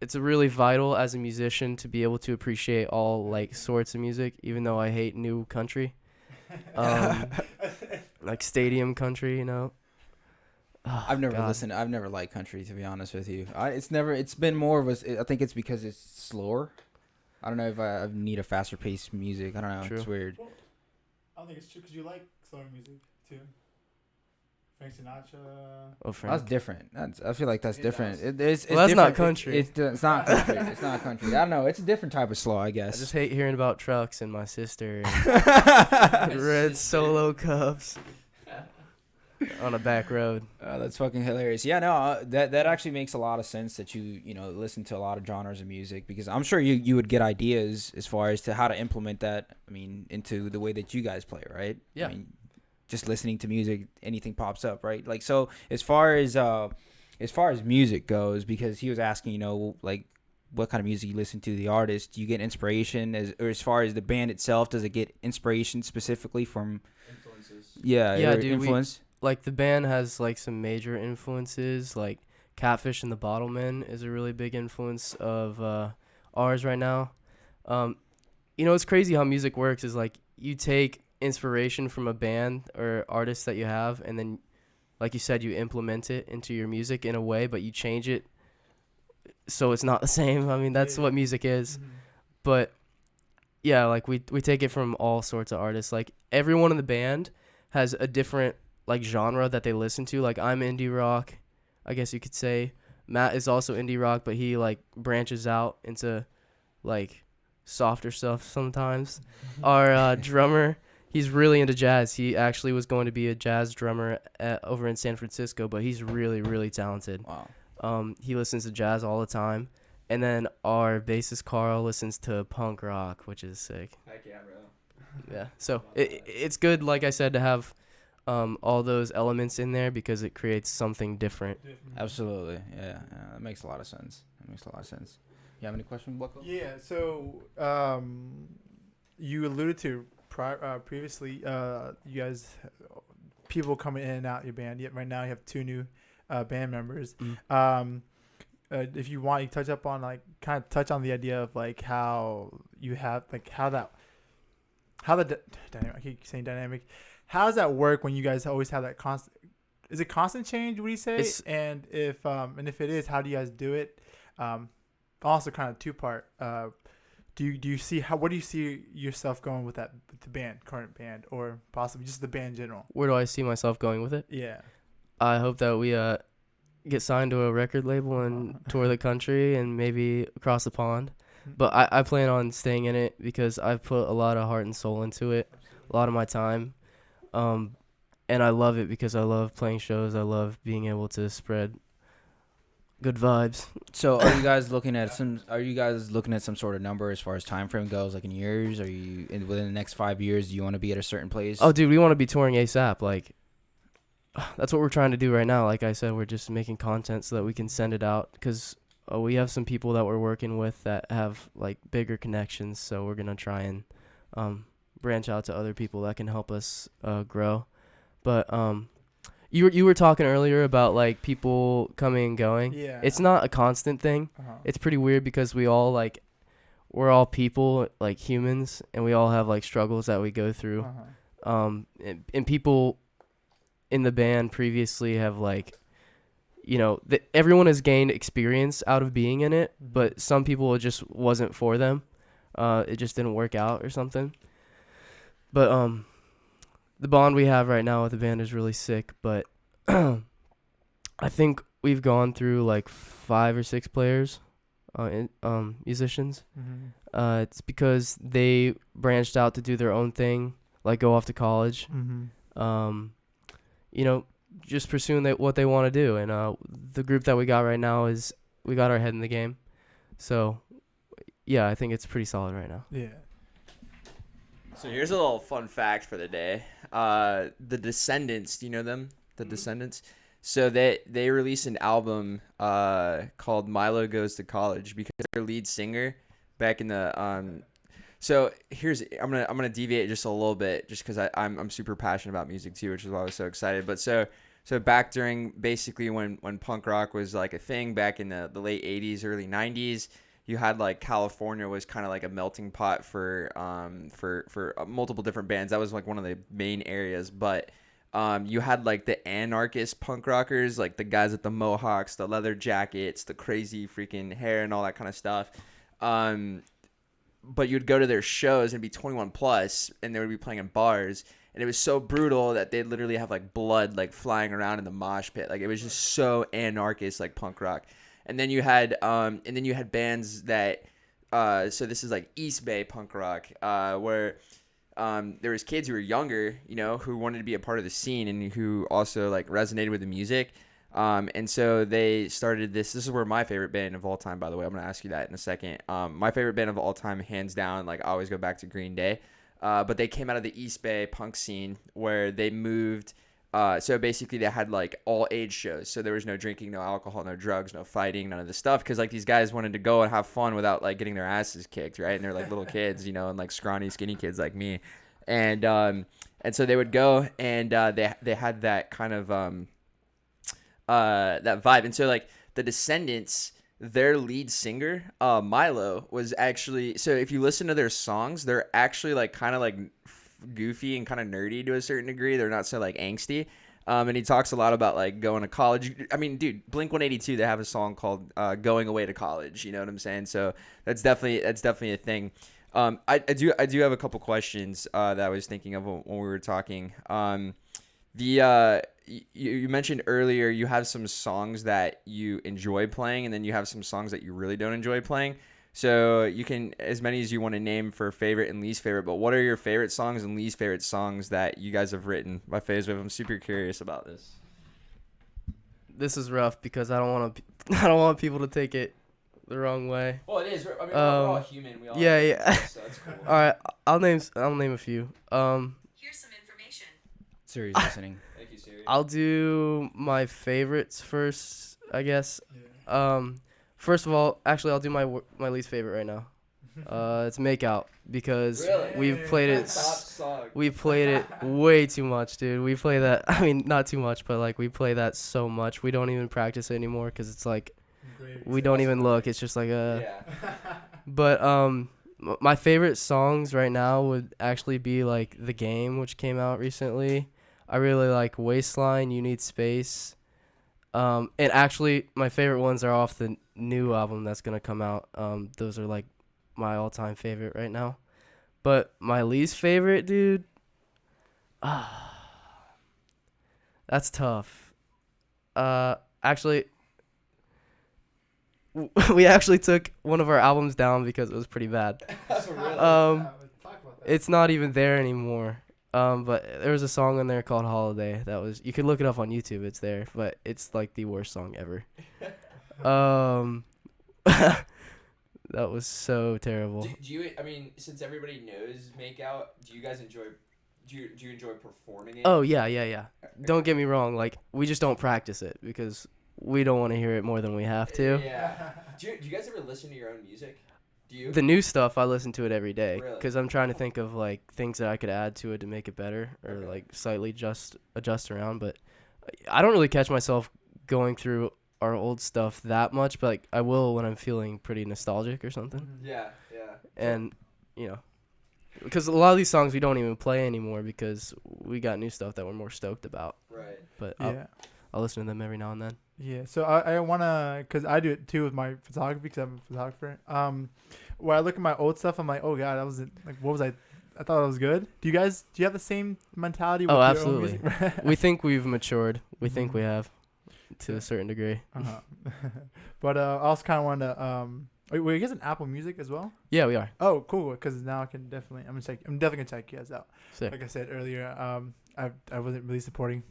it's a really vital as a musician to be able to appreciate all like sorts of music, even though I hate new country, like stadium country, you know. Oh, I've never God. listened. I've never liked country, to be honest with you. It's been more of a. I think it's because it's slower. I don't know if I need a faster paced music. I don't know. True. It's weird. Well, I don't think it's true because you like slower music too. Frank Sinatra. Oh, That's Frank. different. I feel like that's It different. does. It's Well, that's not different. country. It's not country. It's not country. I don't know. It's a different type of slow, I I guess. just hate hearing about trucks and my sister and red solo cups on a back road. That's fucking hilarious. Yeah, no, that actually makes a lot of sense that you listen to a lot of genres of music, because I'm sure you would get ideas as far as to how to implement that. I mean, into the way that you guys play, right? Yeah. I mean, just listening to music, anything pops up, right? Like, so as far as music goes, because he was asking, like what kind of music you listen to, the artist, do you get inspiration as far as the band itself? Does it get inspiration specifically from Influences. Yeah, or dude, influence? Like the band has like some major influences, like Catfish and the Bottlemen is a really big influence of ours right now. It's crazy how music works is like you take inspiration from a band or artist that you have, and then like you said, you implement it into your music in a way, but you change it so it's not the same. I mean, that's what music is. Mm-hmm. But yeah, like we take it from all sorts of artists. Like everyone in the band has a different like genre that they listen to. Like I'm indie rock, I guess you could say. Matt is also indie rock, but he like branches out into like softer stuff sometimes. Our drummer, he's really into jazz. He actually was going to be a jazz drummer over in San Francisco, but he's really, really talented. Wow. He listens to jazz all the time. And then our bassist Carl listens to punk rock, which is sick. Heck yeah, bro. Yeah. So it's good, like I said, to have all those elements in there because it creates something different. Absolutely. Yeah. That makes a lot of sense. You have any questions, Bucko? Yeah. So you alluded to previously, you guys, people coming in and out your band. Yet right now you have 2 new band members. If you want, you touch up on kind of touch on the idea of like how you have like how the dynamic. I keep saying dynamic. How does that work when you guys always have that constant? Is it constant change? Would you say? And if it is, how do you guys do it? Also, kind of 2-part. Do you see what do you see yourself going with the current band, or possibly just the band in general? Where do I see myself going with it? Yeah. I hope that we get signed to a record label and tour the country and maybe across the pond. But I plan on staying in it because I've put a lot of heart and soul into it, a lot of my time. And I love it because I love playing shows. I love being able to spread good vibes. So, are you guys looking at some sort of number as far as time frame goes, like in years? Are you within the next 5 years? Do you want to be at a certain place? Oh, dude, we want to be touring ASAP. Like, that's what we're trying to do right now. Like I said, we're just making content so that we can send it out because we have some people that we're working with that have like bigger connections. So we're gonna try and branch out to other people that can help us grow. But you were talking earlier about like people coming and going. Yeah. It's not a constant thing. It's pretty weird because we're all people, like humans, and we all have like struggles that we go through. And people in the band previously have like, everyone has gained experience out of being in it, but some people it just wasn't for them. It just didn't work out or something. But the bond we have right now with the band is really sick. But I think we've gone through like 5 or 6 players, musicians. It's because they branched out to do their own thing, like go off to college. Just pursuing what they want to do. And the group that we got right now is we got our head in the game. So, yeah, I think it's pretty solid right now. Yeah. So here's a little fun fact for the day. The Descendants, do you know them? The Descendants? So they released an album called Milo Goes to College because their lead singer back in the so I'm gonna deviate just a little bit just because I'm super passionate about music too, which is why I was so excited. But so So back during basically when punk rock was like a thing back in the late 80s, early 90s, you had like California was kind of like a melting pot for multiple different bands. That was like one of the main areas, but you had like the anarchist punk rockers, like the guys with the mohawks, the leather jackets, the crazy freaking hair and all that kind of stuff. But you'd go to their shows and be 21 plus, and they would be playing in bars. And it was so brutal that they'd literally have like blood like flying around in the mosh pit. Like it was just so anarchist, like punk rock. And then you had bands that so this is like East Bay punk rock, where there was kids who were younger, you know, who wanted to be a part of the scene and who also like resonated with the music. And so they started this is where my favorite band of all time, by the way, I'm going to ask you that in a second. My favorite band of all time, hands down, like I always go back to Green Day. But they came out of the East Bay punk scene where they moved. So basically they had like all age shows. So there was no drinking, no alcohol, no drugs, no fighting, none of this stuff. Cause like these guys wanted to go and have fun without like getting their asses kicked. Right. And they're like little kids, you know, and like scrawny, skinny kids like me. And so they would go and, they had that kind of, that vibe. And so like the Descendants, their lead singer, Milo, was actually, so if you listen to their songs, they're actually like kind of like goofy and kind of nerdy to a certain degree. They're not so like angsty. And he talks a lot about like going to college. I mean, dude, Blink 182, they have a song called Going Away to College. You know what I'm saying? So that's definitely a thing. I do have a couple questions that I was thinking of when we were talking. You mentioned earlier you have some songs that you enjoy playing, and then you have some songs that you really don't enjoy playing. So you can, as many as you want to name for favorite and least favorite, but what are your favorite songs and least favorite songs that you guys have written by Faze Waze? I'm super curious about this. This is rough because I don't want people to take it the wrong way. Well, it is. I mean, we're all human. We all yeah. So that's cool. All right, I'll name a few. Here's some information. Siri's listening. Thank you, Siri. I'll do my favorites first, I guess. First of all, actually, I'll do my least favorite right now. It's Make Out because Really? we've played it. Top song. We played it way too much, dude. We play that. I mean, not too much, but like we play that so much. We don't even practice it anymore because it's like we don't even look. It's just like a. Yeah. But my favorite songs right now would actually be like The Game, which came out recently. I really like Waistline, You Need Space. And actually, my favorite ones are off the new album that's going to come out. Those are like my all-time favorite right now. But my least favorite, dude, that's tough. Actually, we actually took one of our albums down because it was pretty bad. It's not even there anymore. But there was a song on there called Holiday that was, you could look it up on YouTube, it's there, but it's like the worst song ever. That was so terrible. Do you? I mean, since everybody knows Make Out, do you guys enjoy? Do you enjoy performing it? Oh yeah. Don't get me wrong, like we just don't practice it because we don't want to hear it more than we have to. Yeah. Do you guys ever listen to your own music? Do you? The new stuff, I listen to it every day Really? because I'm trying to think of like things that I could add to it to make it better or Okay. like slightly adjust around. But I don't really catch myself going through our old stuff that much, but like I will when I'm feeling pretty nostalgic or something. Yeah. And you know, because a lot of these songs we don't even play anymore because we got new stuff that we're more stoked about. Right. But Yeah. I'll listen to them every now and then. Yeah, so I wanna, cause I do it too with my photography, because I'm a photographer. Where I look at my old stuff, I'm like, oh god, that was like, what was I thought it was good. Do you have the same mentality? With Oh, your own absolutely. music? We think we've matured. We think we Mhm. have, to a certain degree. But I also kind of wanted to wait, you guys on Apple Music as well? Yeah, we are. Oh, cool, because now I'm definitely gonna check you guys out. Sick. Like I said earlier, I wasn't really supporting.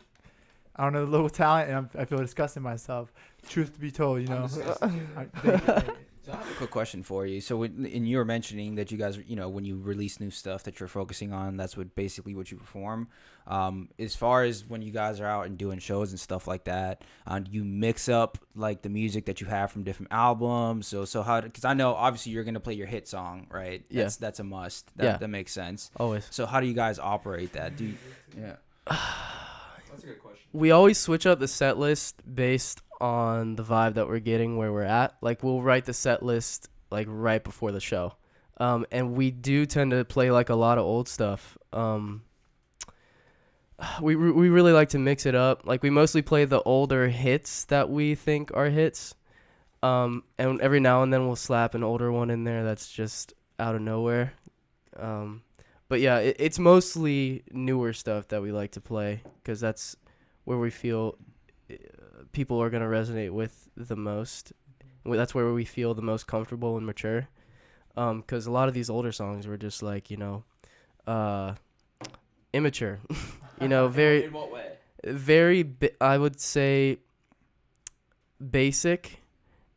I don't know the local talent, and I feel disgusted myself. Truth to be told, you know. So I have a quick question for you. So and you were mentioning that you guys, you know, when you release new stuff that you're focusing on, that's basically what you perform. As far as when you guys are out and doing shows and stuff like that, do you mix up like the music that you have from different albums? So how? Because I know obviously you're gonna play your hit song, right? Yeah. That's a must. Yeah. That makes sense. Always. So how do you guys operate that? Yeah. That's a good question. we always switch up the set list based on the vibe that we're getting where we're at. Like we'll write the set list like right before the show. And we do tend to play like a lot of old stuff. We really like to mix it up. Like we mostly play the older hits that we think are hits. And every now and then we'll slap an older one in there that's just out of nowhere. But yeah, it's mostly newer stuff that we like to play because that's where we feel people are going to resonate with the most. That's where we feel the most comfortable and mature. Because a lot of these older songs were just like, immature. Very, In what way? I would say basic.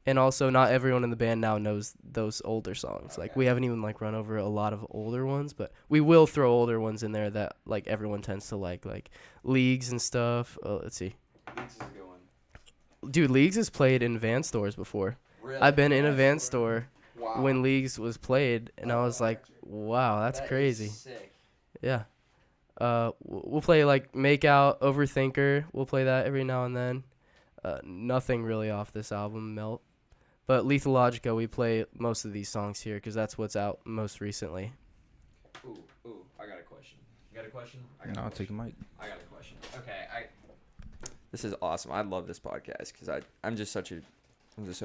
And also not everyone in the band now knows those older songs. Okay. Like we haven't even like run over a lot of older ones, but we will throw older ones in there that like everyone tends to like Leagues and stuff. Let's see. Leagues is a good one. Dude, Leagues has played in van stores before. Really? I've been in a van store Wow. when Leagues was played, and I was like, wow, that's That is crazy. sick. Yeah. We'll play like Make Out, Overthinker. We'll play that every now and then. Nothing really off this album, Melt. But Lethal Logica, we play most of these songs here because that's what's out most recently. Ooh, I got a question. You got a question? No, I'll take the mic. I got a question. Okay, This is awesome. I love this podcast because I'm just so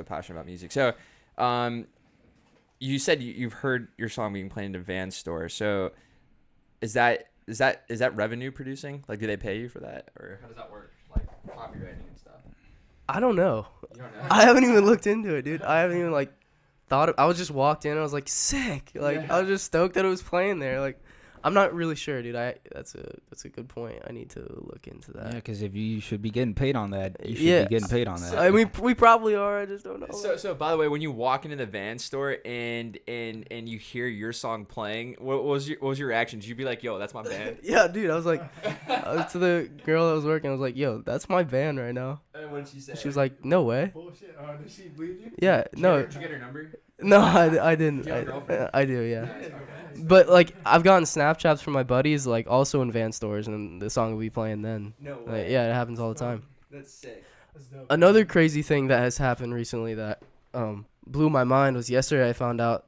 passionate about music. So, you said you've heard your song being played in a van store. So, is that revenue producing? Like, do they pay you for that, or how does that work? Like copywriting and stuff. I don't know. You don't know. I haven't even looked into it, dude. I haven't even like thought. I was just walked in. And I was like, sick. Like I was just stoked that it was playing there. Like I'm not really sure, dude. That's a good point. I need to look into that. Yeah, because if you should be getting paid on that, you should Yeah. be getting paid on that. I mean, we probably are. I just don't know. So by the way, when you walk into the van store and you hear your song playing, what was your reaction? Did you be like, "Yo, that's my band"? Yeah, dude. I was like, to the girl that was working, I was like, "Yo, that's my band right now." And what did she say? She was like, "No way." Bullshit. Did she believe you? Yeah, no, Did you get her number? no, I didn't. Do you have a girlfriend? I do, yeah. Nice, okay. But like, I've gotten Snapchats from my buddies, like also in van stores, and the song will be playing then. No Like, way. yeah, it happens all the time. That's sick. That's dope. Another crazy thing that has happened recently that blew my mind was yesterday I found out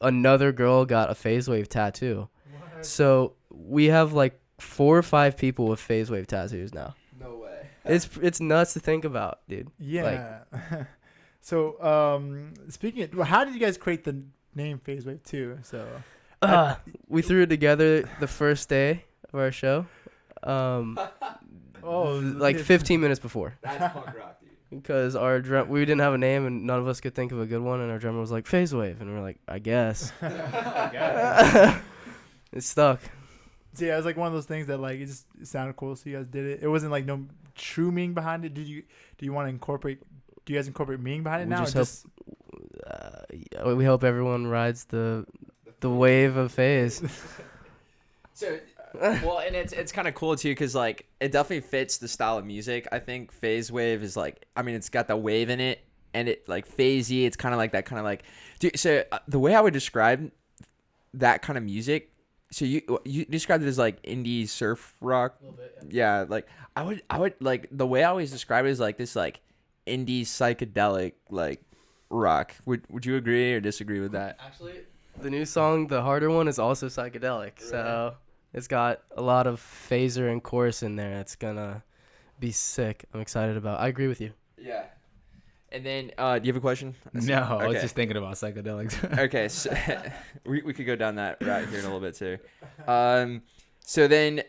another girl got a Faze Wave tattoo. What? So we have like 4 or 5 people with Faze Wave tattoos now. No way. It's nuts to think about, dude. Yeah. So, speaking of, well, how did you guys create the name Faze Wave 2? So, We threw it together the first day of our show. Like 15 minutes before. That's punk rock, dude. Because we didn't have a name and none of us could think of a good one, and our drummer was like Faze Wave, and we're like, I guess. It stuck. so yeah, it was like one of those things that like it just sounded cool, so you guys did it. It wasn't like no true meaning behind it. Do you want to incorporate? Do you guys incorporate meaning behind it We now? just we hope everyone rides the wave of Faze. So, well, and it's kind of cool too, cause like it definitely fits the style of music. I think Faze Wave is like, I mean, it's got the wave in it, and it like phasey. It's kind of like that, kind of like. Dude, so the way I would describe that kind of music, so you described it as like indie surf rock. A little bit, Yeah, like I would like the way I always describe it is like this like indie psychedelic like rock. Would you agree or disagree with that? Actually, the new song, the harder one, is also psychedelic. So it's got a lot of phaser and chorus in there. It's gonna be sick. I'm excited about. I agree with you. Yeah. And then, do you have a question? No, I was Okay. just thinking about psychedelics. Okay, so we could go down that route here in a little bit too. So then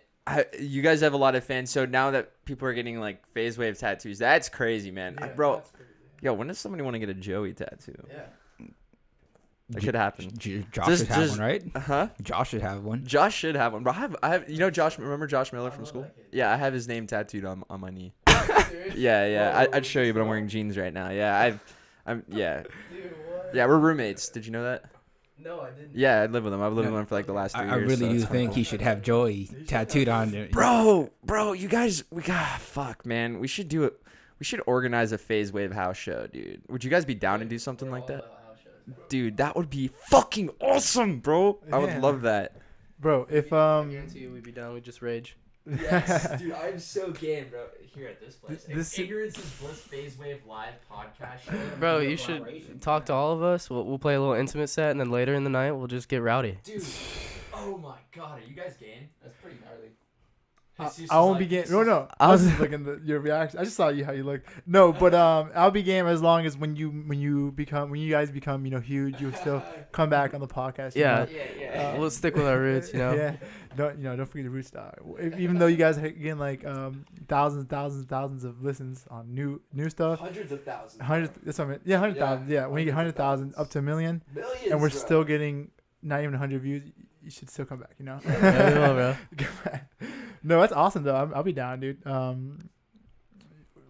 you guys have a lot of fans. So now that people are getting like Faze Wave tattoos, that's crazy, man. Bro, that's crazy. yo, when does somebody want to get a Joey tattoo? Yeah. That could happen. Josh Just- should have just- one, right? Huh? Josh should have one. Josh should have one, bro. I have. You know Josh? Remember Josh Miller from school? Yeah, I have his name tattooed on my knee. Yeah. I'd show you, but I'm wearing jeans right now. Yeah, yeah. Yeah, we're roommates. Did you know that? No, I didn't. Yeah, I live with him. I've lived with him for like the last 3 years. I really so do it's think he should have Joey tattooed on there. Bro, you guys, fuck, man. We should do it. We should organize a Faze Wave house show, dude. Would you guys be down to do something like that? Dude, that would be fucking awesome, bro. I would Yeah. love that. Bro, if I guarantee you we'd be down. We'd just rage. Yes, dude, I'm so game, bro. Here at this place. This- Ignorance is Bliss Faze Wave live podcast show. Bro, you should talk to all of us. We'll play a little intimate set, and then later in the night we'll just get rowdy. Dude, oh my god, are you guys game? That's pretty gnarly. I won't be game. No. I was just looking at your reaction. I just saw how you look. No, but I'll be game as long as when you guys become huge, you'll still come back on the podcast. Yeah. Yeah. We'll stick with our roots, you know. Yeah. Don't forget the roots. Even though you guys are getting like thousands of listens on new stuff. Hundreds of thousands. That's what I mean. Yeah, 100,000. Yeah, when you get 100,000 up to a million, and we're still getting not even 100 views, you should still come back. Yeah, we will, bro. Come back. No, that's awesome though. I'll be down, dude.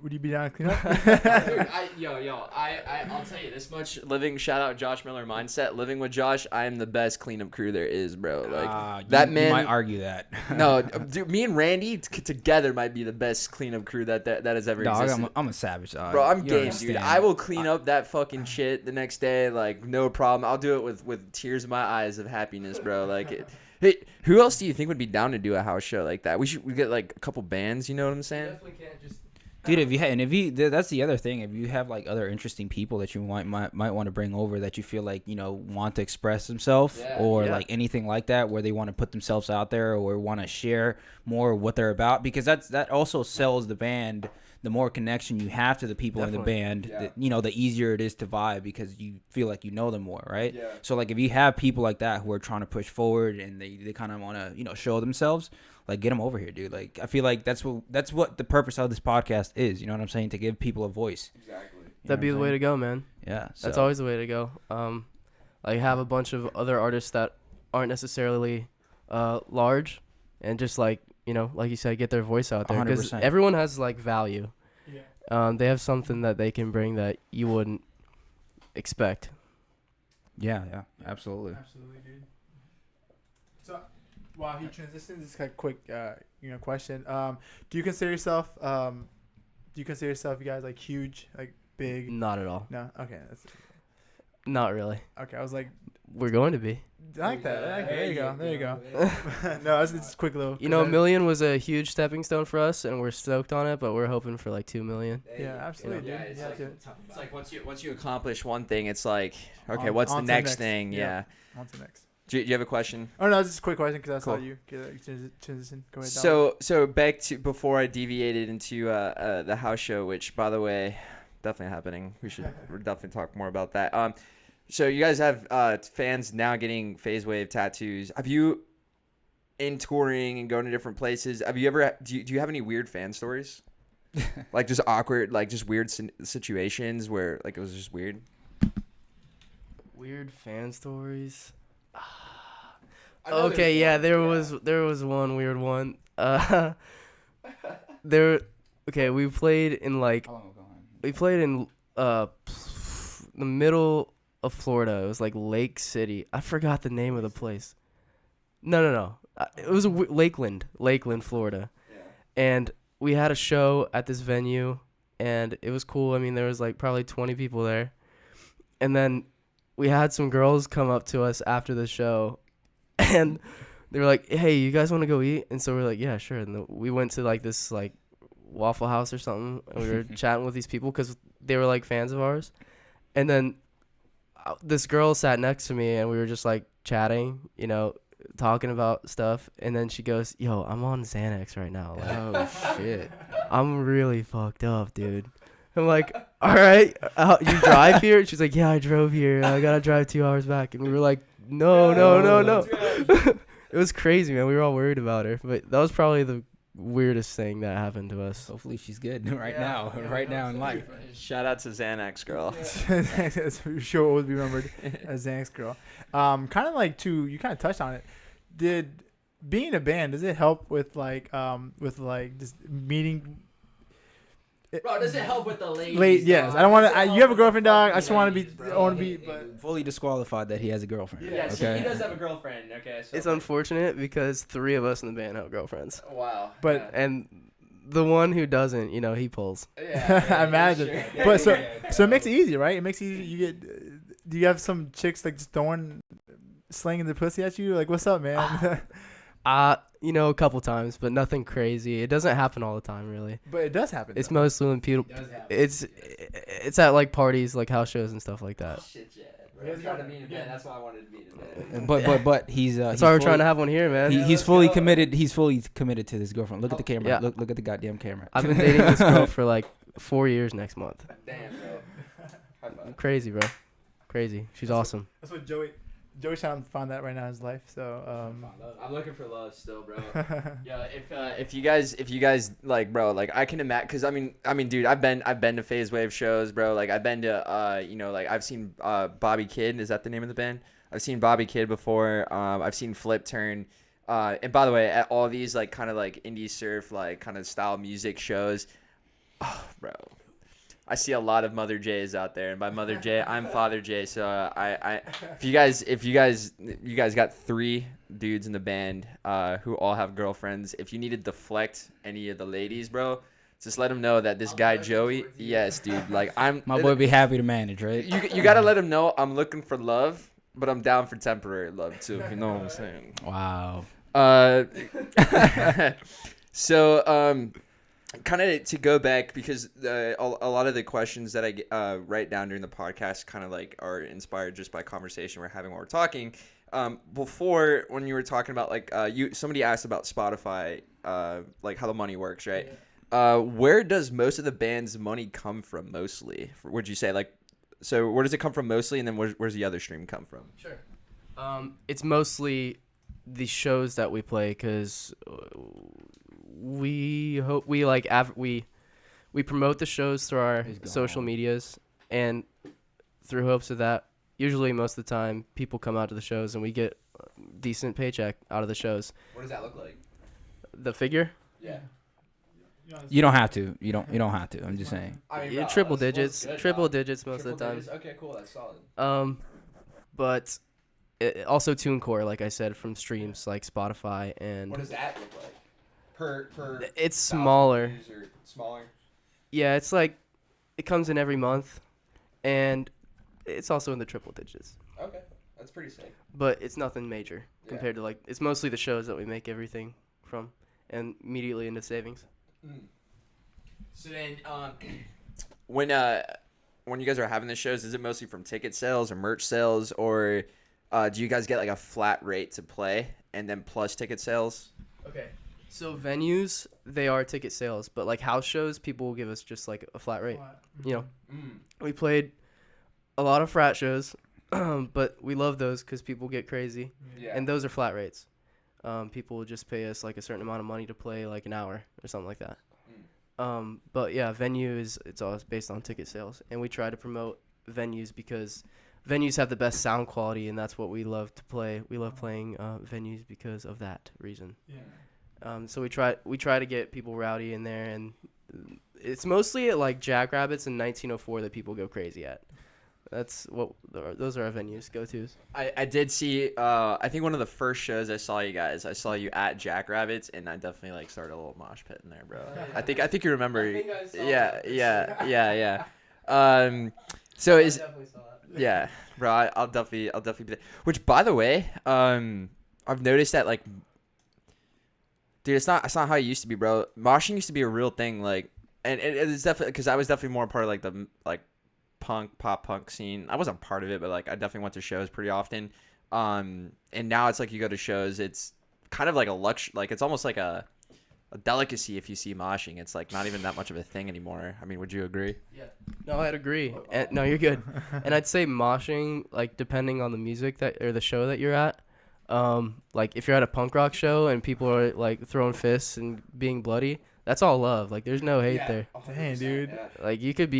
Would you be down to clean up? Dude, I'll tell you this much. Shout out Josh Miller mindset. Living with Josh, I am the best cleanup crew there is, bro. Like that man. You might argue that. No, dude, me and Randy together might be the best cleanup crew that has ever Dog, existed. I'm a savage. Bro, I'm You game, dude. understand. I will clean up that fucking shit the next day, like no problem. I'll do it with tears in my eyes of happiness, bro. Like, hey, who else do you think would be down to do a house show like that? We get like a couple bands. You know what I'm saying? Definitely can't just. Dude, that's the other thing. If you have like other interesting people that you might want to bring over that you feel like want to express themselves or like anything like that, where they want to put themselves out there or want to share more what they're about, because that also sells the band. The more connection you have to the people in the band, the easier it is to vibe because you feel like you know them more, right? Yeah. So like if you have people like that who are trying to push forward and they kind of want to show themselves, like get them over here, dude. Like I feel like that's what the purpose of this podcast is. You know what I'm saying? To give people a voice. Exactly. That'd be the way to go, man. Yeah. That's always the way to go. Like have a bunch of other artists that aren't necessarily large, and just like like you said, get their voice out there, because 100%. everyone has like value. Yeah. They have something that they can bring that you wouldn't expect. Yeah, absolutely. Absolutely, dude. So, while he transitions, this kind of quick, question. Do you consider yourself, you guys like huge, like big? Not at all. No. Okay. Not really. Okay. I was like, We're going to be. I like that. There you go. No, it's just a quick little. A million was a huge stepping stone for us, and we're stoked on it. But we're hoping for like 2 million. Yeah, absolutely, Yeah, dude. it's Yeah, like, dude. it's like once you accomplish one thing, it's like, okay, On- what's the on to the next next. thing? Yeah. Yeah. On to the next. Do you have a question? Oh no, it's just a quick question because I saw Cool. you transition. Go ahead. Dom. So back to before I deviated into the house show, which by the way, definitely happening. We're definitely talk more about that. So you guys have fans now getting Faze Wave tattoos. Have you, in touring and going to different places, have you ever do you have any weird fan stories? Like just awkward, like just weird situations where like it was just weird. Weird fan stories. Okay, yeah, there was one weird one. We played in like How long ago? we played in the middle of Florida. It was like Lake City. I forgot the name of the place. No. It was Lakeland, Florida. Yeah. And we had a show at this venue, and it was cool. I mean, there was like probably 20 people there. And then we had some girls come up to us after the show, and they were like, "Hey, you guys want to go eat?" And so we're like, "Yeah, sure." And we went to like this like Waffle House or something, and we were chatting with these people because they were like fans of ours. And then this girl sat next to me, and we were just like chatting, talking about stuff. And then she goes, "Yo, I'm on Xanax right now. Like, Oh shit. I'm really fucked up, dude." I'm like, "All right, you drive here?" She's like, "Yeah, I drove here. I gotta drive 2 hours back." And we were like, no. It was crazy, man. We were all worried about her, but that was probably the weirdest thing that happened to us. Hopefully she's good right now in life. Shout out to Xanax girl. That's for sure always be remembered as Zack's girl. Kind of like you kind of touched on it. Did being a band, does it help with just meeting? Bro, does it help with the ladies? Yes. I don't want to. You have a girlfriend, dog. I just want to be. I want to be. But Fully disqualified that he has a girlfriend. Yeah, so okay. he does have a girlfriend. Okay, so It's unfortunate because 3 of us in the band have girlfriends, wow. But- and the one who doesn't, he pulls. I imagine. Sure. But so it makes it easy, right? It makes it easy. You get. Do you have some chicks like just slinging the pussy at you? Like, what's up, man? A couple times, but nothing crazy. It doesn't happen all the time, really. But it does happen. It's though. mostly when people. It's at like parties, like house shows and stuff like that. Shit, yeah, bro. I'm trying to meet a band. That's why I wanted to meet a band. But he's That's why we're trying to have one here, man. he's fully committed. He's fully committed to this girlfriend. Look at the camera. Yeah. Look at the goddamn camera. I've been dating this girl for like 4 years next month. Damn, bro. High five. Crazy, bro. Crazy. She's awesome. That's what Joey's trying to find that right now in his life. So I'm looking for love still, bro. Yeah, if you guys like, bro, like I can imagine, cause I mean, dude, I've been to Faze Waze shows, bro. Like I've been to, like I've seen Bobby Kidd. Is that the name of the band? I've seen Bobby Kidd before. I've seen Flip Turn. And by the way, at all these like kind of like indie surf like kind of style music shows, oh, bro. I see a lot of Mother J's out there, and by Mother J, I'm Father J. So if you guys got 3 dudes in the band who all have girlfriends, if you need to deflect any of the ladies, bro, just let them know that this guy Joey, yes, dude, like My boy be happy to manage, right? You gotta let him know I'm looking for love, but I'm down for temporary love too. You know what I'm saying? Wow. So kind of to go back, because a lot of the questions that I write down during the podcast kind of like are inspired just by conversation we're having while we're talking. Before, when you were talking about like somebody asked about Spotify, like how the money works, right? Where does most of the band's money come from mostly? Would you say, like, so where does it come from mostly, and then where's the other stream come from? Sure. It's mostly the shows that we play, because we hope we promote the shows through our social medias, and through hopes of that, usually most of the time people come out to the shows and we get decent paycheck out of the shows. What does that look like? The figure? Yeah. You don't have to. You don't have to. I'm just saying. I mean, Yeah, bro, triple that's digits. good, Triple bro. digits most of the time. Okay, cool. That's solid. But also TuneCore, like I said, from streams like Spotify, and What does that look like? Per it's 1,000 smaller. views or smaller? Yeah, it's like it comes in every month, and it's also in the triple digits. Okay, that's pretty sick. But it's nothing major Yeah. compared to like it's mostly the shows that we make everything from, and immediately into savings. So then, when you guys are having the shows, is it mostly from ticket sales or merch sales, or do you guys get like a flat rate to play and then plus ticket sales? Okay. So venues, they are ticket sales, but like house shows, people will give us just like a flat rate. You know, we played a lot of frat shows, but we love those because people get crazy, Yeah. and those are flat rates. People will just pay us like a certain amount of money to play like an hour or something like that. But yeah, it's all based on ticket sales, and we try to promote venues because venues have the best sound quality, and that's what we love to play. We love playing venues because of that reason. Yeah. So we try to get people rowdy in there, and it's mostly at like Jackrabbits and 1904 that people go crazy at. Those are our venues, go-tos. I did see. I think one of the first shows I saw you guys. I saw you at Jackrabbits, and I definitely like started a little mosh pit in there, bro. I think you remember. Yeah. So is yeah, bro. I'll definitely be there. Which, by the way, I've noticed that like, dude, it's not how it used to be, bro. Moshing used to be a real thing, like, and it's definitely because I was definitely more part of like the like pop punk scene. I wasn't part of it, but like I definitely went to shows pretty often. And now it's like you go to shows, it's kind of like a luxury, like it's almost like a delicacy if you see moshing. It's like not even that much of a thing anymore. I mean, would you agree? Yeah. No, I'd agree. No, you're good. And I'd say moshing, like depending on the music or the show that you're at. Like if you're at a punk rock show and people are like throwing fists and being bloody, that's all love. Like there's no hate there. Dang, dude. Yeah. Like you could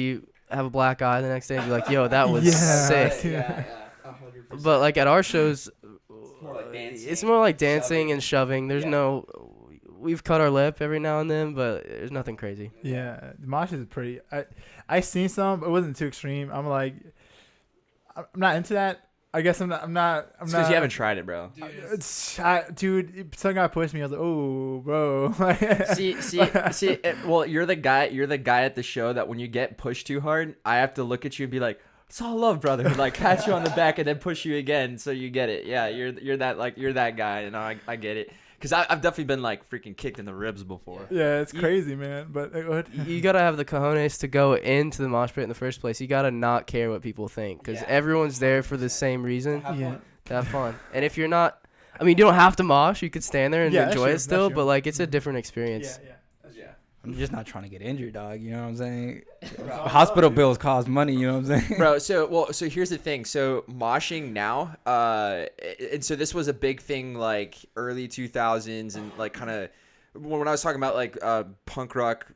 have a black eye the next day and be like, yo, that was Yeah. sick. Yeah. 100%. But like at our shows, more like dancing, it's more like dancing shoving. and shoving. There's Yeah. we've cut our lip every now and then, but there's nothing crazy. Yeah, the mosh is pretty. I seen some, but it wasn't too extreme. I'm like, I'm not into that. I guess I'm not. It's because you haven't tried it, bro. Dude, some guy pushed me. I was like, oh, bro. see. Well, you're the guy at the show that when you get pushed too hard, I have to look at you and be like, "It's all love, brother." And like pat you on the back and then push you again, so you get it. Yeah, you're that guy, and I get it. because I've definitely been like freaking kicked in the ribs before. Yeah, it's crazy, man. But go ahead. You gotta have the cojones to go into the mosh pit in the first place. You gotta not care what people think, because everyone's there for the same reason, to have fun. And if you're not, I mean, you don't have to mosh. You could stand there and Yeah, that's enjoy true, it still, that's true. but like it's a different experience. Yeah. I'm just not trying to get injured, dog. You know what I'm saying? Hospital bills cost money. You know what I'm saying? Bro, so here's the thing. So moshing now, and so this was a big thing like early 2000s and like kind of when I was talking about like punk rock,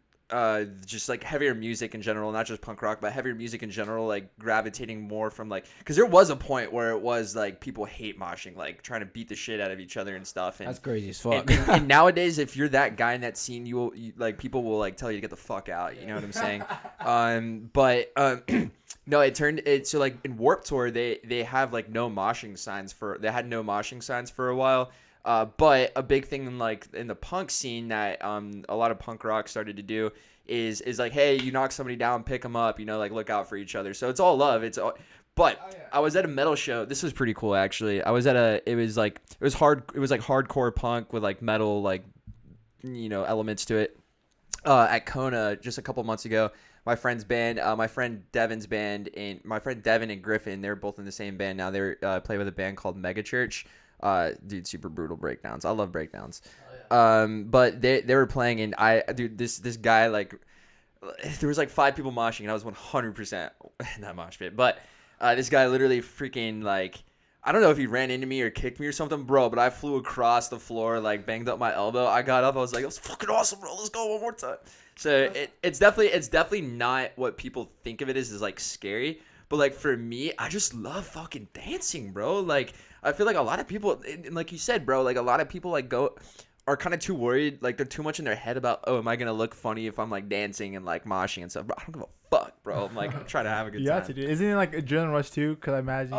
just like heavier music in general, not just punk rock, but heavier music in general, like gravitating more from like, because there was a point where it was like people hate moshing, like trying to beat the shit out of each other and stuff. And That's crazy as fuck. and nowadays, if you're that guy in that scene, like people will like tell you to get the fuck out. You know what I'm saying? No, so like in Warped Tour, they have like no moshing signs they had no moshing signs for a while. But a big thing in the punk scene that a lot of punk rock started to do is like, hey, you knock somebody down, pick them up, like look out for each other. So it's all love. But I was at a metal show. This was pretty cool actually. I was at it was like hardcore punk with like metal elements to it. At Kona just a couple months ago. My friend's band, my friend Devin's band, and my friend Devin and Griffin, they're both in the same band now. They play with a band called Megachurch. Dude, super brutal breakdowns. I love breakdowns. But they were playing, and this guy, like, there was like 5 people moshing, and I was 100% in that mosh pit. But this guy literally freaking, like, I don't know if he ran into me or kicked me or something, bro, but I flew across the floor, like, banged up my elbow. I got up, I was like, that was fucking awesome, bro. Let's go one more time. So it's definitely not what people think of it as like scary. But like for me, I just love fucking dancing, bro. Like I feel like a lot of people, and like you said, bro, like a lot of people like are kind of too worried, like they're too much in their head about, oh, am I gonna look funny if I'm like dancing and like moshing and stuff? Bro, I don't give a fuck, bro. I'm like, I'm trying to have a good time. You have to, dude. Isn't it like adrenaline rush too? Because I imagine,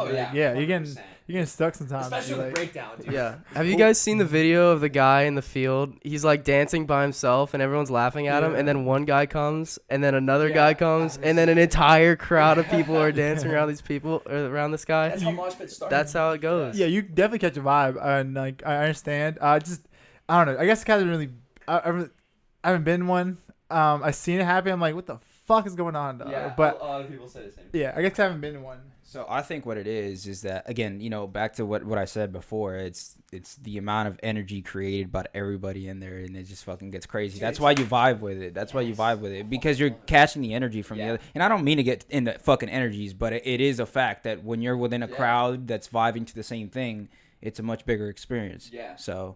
you're getting stuck sometimes. Especially like, with breakdown, dude. Yeah. Have you guys seen the video of the guy in the field? He's like dancing by himself and everyone's laughing at him. And then one guy comes and then another guy comes and then an entire crowd of people are dancing around these people or around this guy. That's how mosh pits started. That's how it goes. Yeah, you definitely catch a vibe, and like I understand. I don't know. I guess it hasn't really. I haven't been one. I've seen it happen. I'm like, what the fuck is going on? Yeah, but a lot of people say the same. yeah, I guess I haven't been in one. So I think what it is that, again, back to what I said before, it's the amount of energy created by everybody in there, and it just fucking gets crazy. That's why you vibe with it. That's why you vibe with it, because you're catching the energy from the other. And I don't mean to get into fucking energies, but it is a fact that when you're within a crowd that's vibing to the same thing, it's a much bigger experience. Yeah. So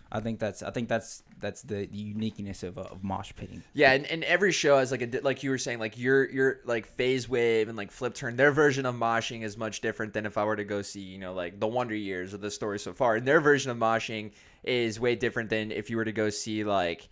I think that's the uniqueness of mosh pitting. Yeah, and every show has like you were saying, like your like Faze Wave and like Flip Turn, their version of moshing is much different than if I were to go see, like the Wonder Years or the Story So Far. And their version of moshing is way different than if you were to go see like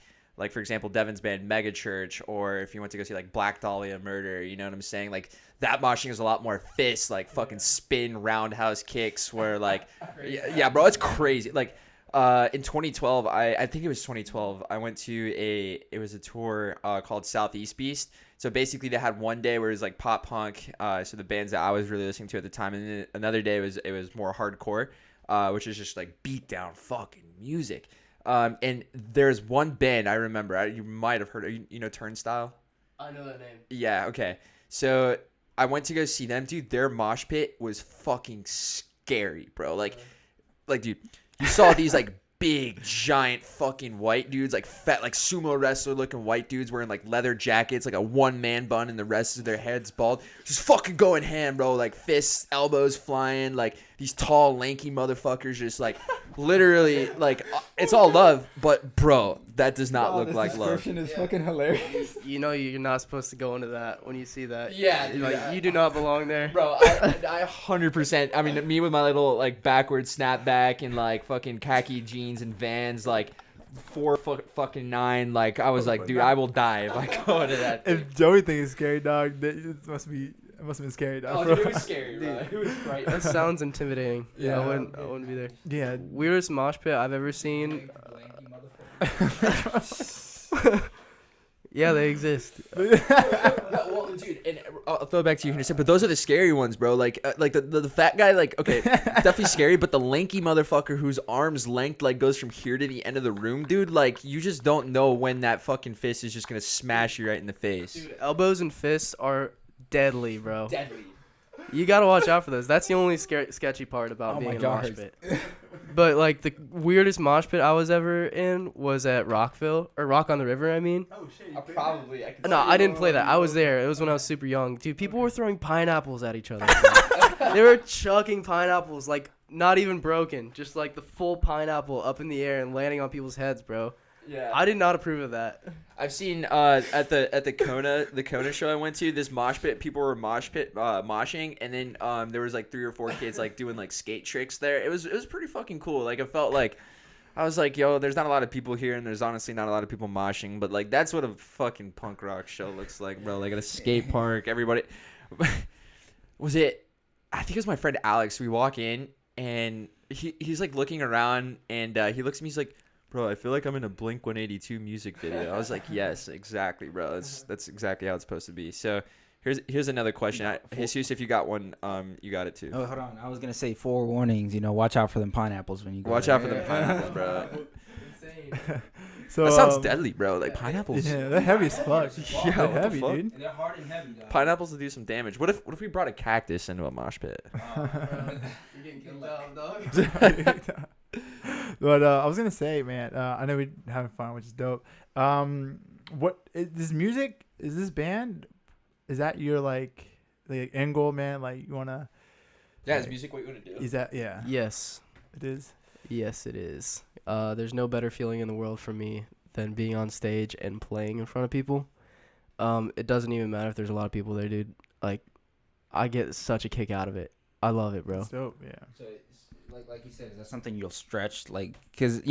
for example, Devin's band Megachurch, or if you went to go see like Black Dahlia Murder, you know what I'm saying? Like that moshing is a lot more fists, like fucking spin roundhouse kicks where like yeah, bro, it's crazy. Like in 2012, I think it was 2012, I went to it was a tour called Southeast Beast. So basically they had one day where it was like pop punk, so the bands that I was really listening to at the time, and then another day it was more hardcore, which is just like beat down fucking music. And there's one band I remember, you might have heard of, you know Turnstile? I know that name. Yeah, okay. So I went to go see them, dude. Their mosh pit was fucking scary, bro. Like dude, you saw these like big giant fucking white dudes, like fat, like sumo wrestler looking white dudes wearing like leather jackets, like a one-man bun, and the rest of their heads bald, just fucking going ham, bro. Like fists, elbows flying, like these tall lanky motherfuckers just like literally like it's all love, but bro, that does not look like love. This description is fucking hilarious. You know you're not supposed to go into that when you see that. Yeah, You're like, you do not belong there. Bro, I 100%. I mean, me with my little like backward snapback and like fucking khaki jeans and Vans, like 4'9", like I was like, dude, I will die if I go into that. If Joey thinks it's scary, dog, it must have been scary, dog. Oh, bro. dude, it was scary, bro. It was right. That sounds intimidating. Yeah. I wouldn't be there. Yeah. Weirdest mosh pit I've ever seen. Yeah, they exist. Well, dude, and I'll throw it back to you in a second, but those are the scary ones, bro. Like the fat guy, like, okay, definitely scary, but the lanky motherfucker whose arm's length, like, goes from here to the end of the room, dude, like, you just don't know when that fucking fist is just gonna smash you right in the face. Dude, elbows and fists are deadly, bro. Deadly. You gotta watch out for those. That's the only sketchy part about being in a mosh pit. But like the weirdest mosh pit I was ever in was at Rock on the River. I mean. Oh shit! No, I didn't play that. I was there. It was when I was super young, dude. People were throwing pineapples at each other. They were chucking pineapples, like not even broken, just like the full pineapple up in the air and landing on people's heads, bro. Yeah. I did not approve of that. I've seen at the Kona show I went to, this mosh pit, people were moshing, and then there was like 3 or 4 kids like doing like skate tricks there. It was pretty fucking cool. Like, it felt like I was like, yo, there's not a lot of people here, and there's honestly not a lot of people moshing, but like that's what a fucking punk rock show looks like, bro. Like at a skate park, everybody was it. I think it was my friend Alex. We walk in and he's like looking around, and he looks at me. He's like, bro, I feel like I'm in a Blink 182 music video. I was like, yes, exactly, bro. That's exactly how it's supposed to be. So here's another question. Jesus, if you got one, you got it too. Oh, hold on. I was gonna say 4 warnings. Watch out for them pineapples when you go. Watch there. out for them pineapples, bro. Insane. So That sounds deadly, bro. Like pineapples. Yeah, they're heavy as fuck. Yeah, They're what the heavy, fuck? dude. They're hard and heavy, though. Pineapples will do some damage. What if we brought a cactus into a mosh pit? You're getting kicked out, dog. But I was gonna say, man, I know we're having fun, which is dope. What is this music? Is this band? Is that your like end goal, man? Like you wanna? Yeah, is music what you want to do? Is that yeah? Yes. It is. Yes, it is. There's no better feeling in the world for me than being on stage and playing in front of people. It doesn't even matter if there's a lot of people there, dude. Like, I get such a kick out of it. I love it, bro. It's dope. Yeah. So, like you said, is that something you'll stretch? Like, because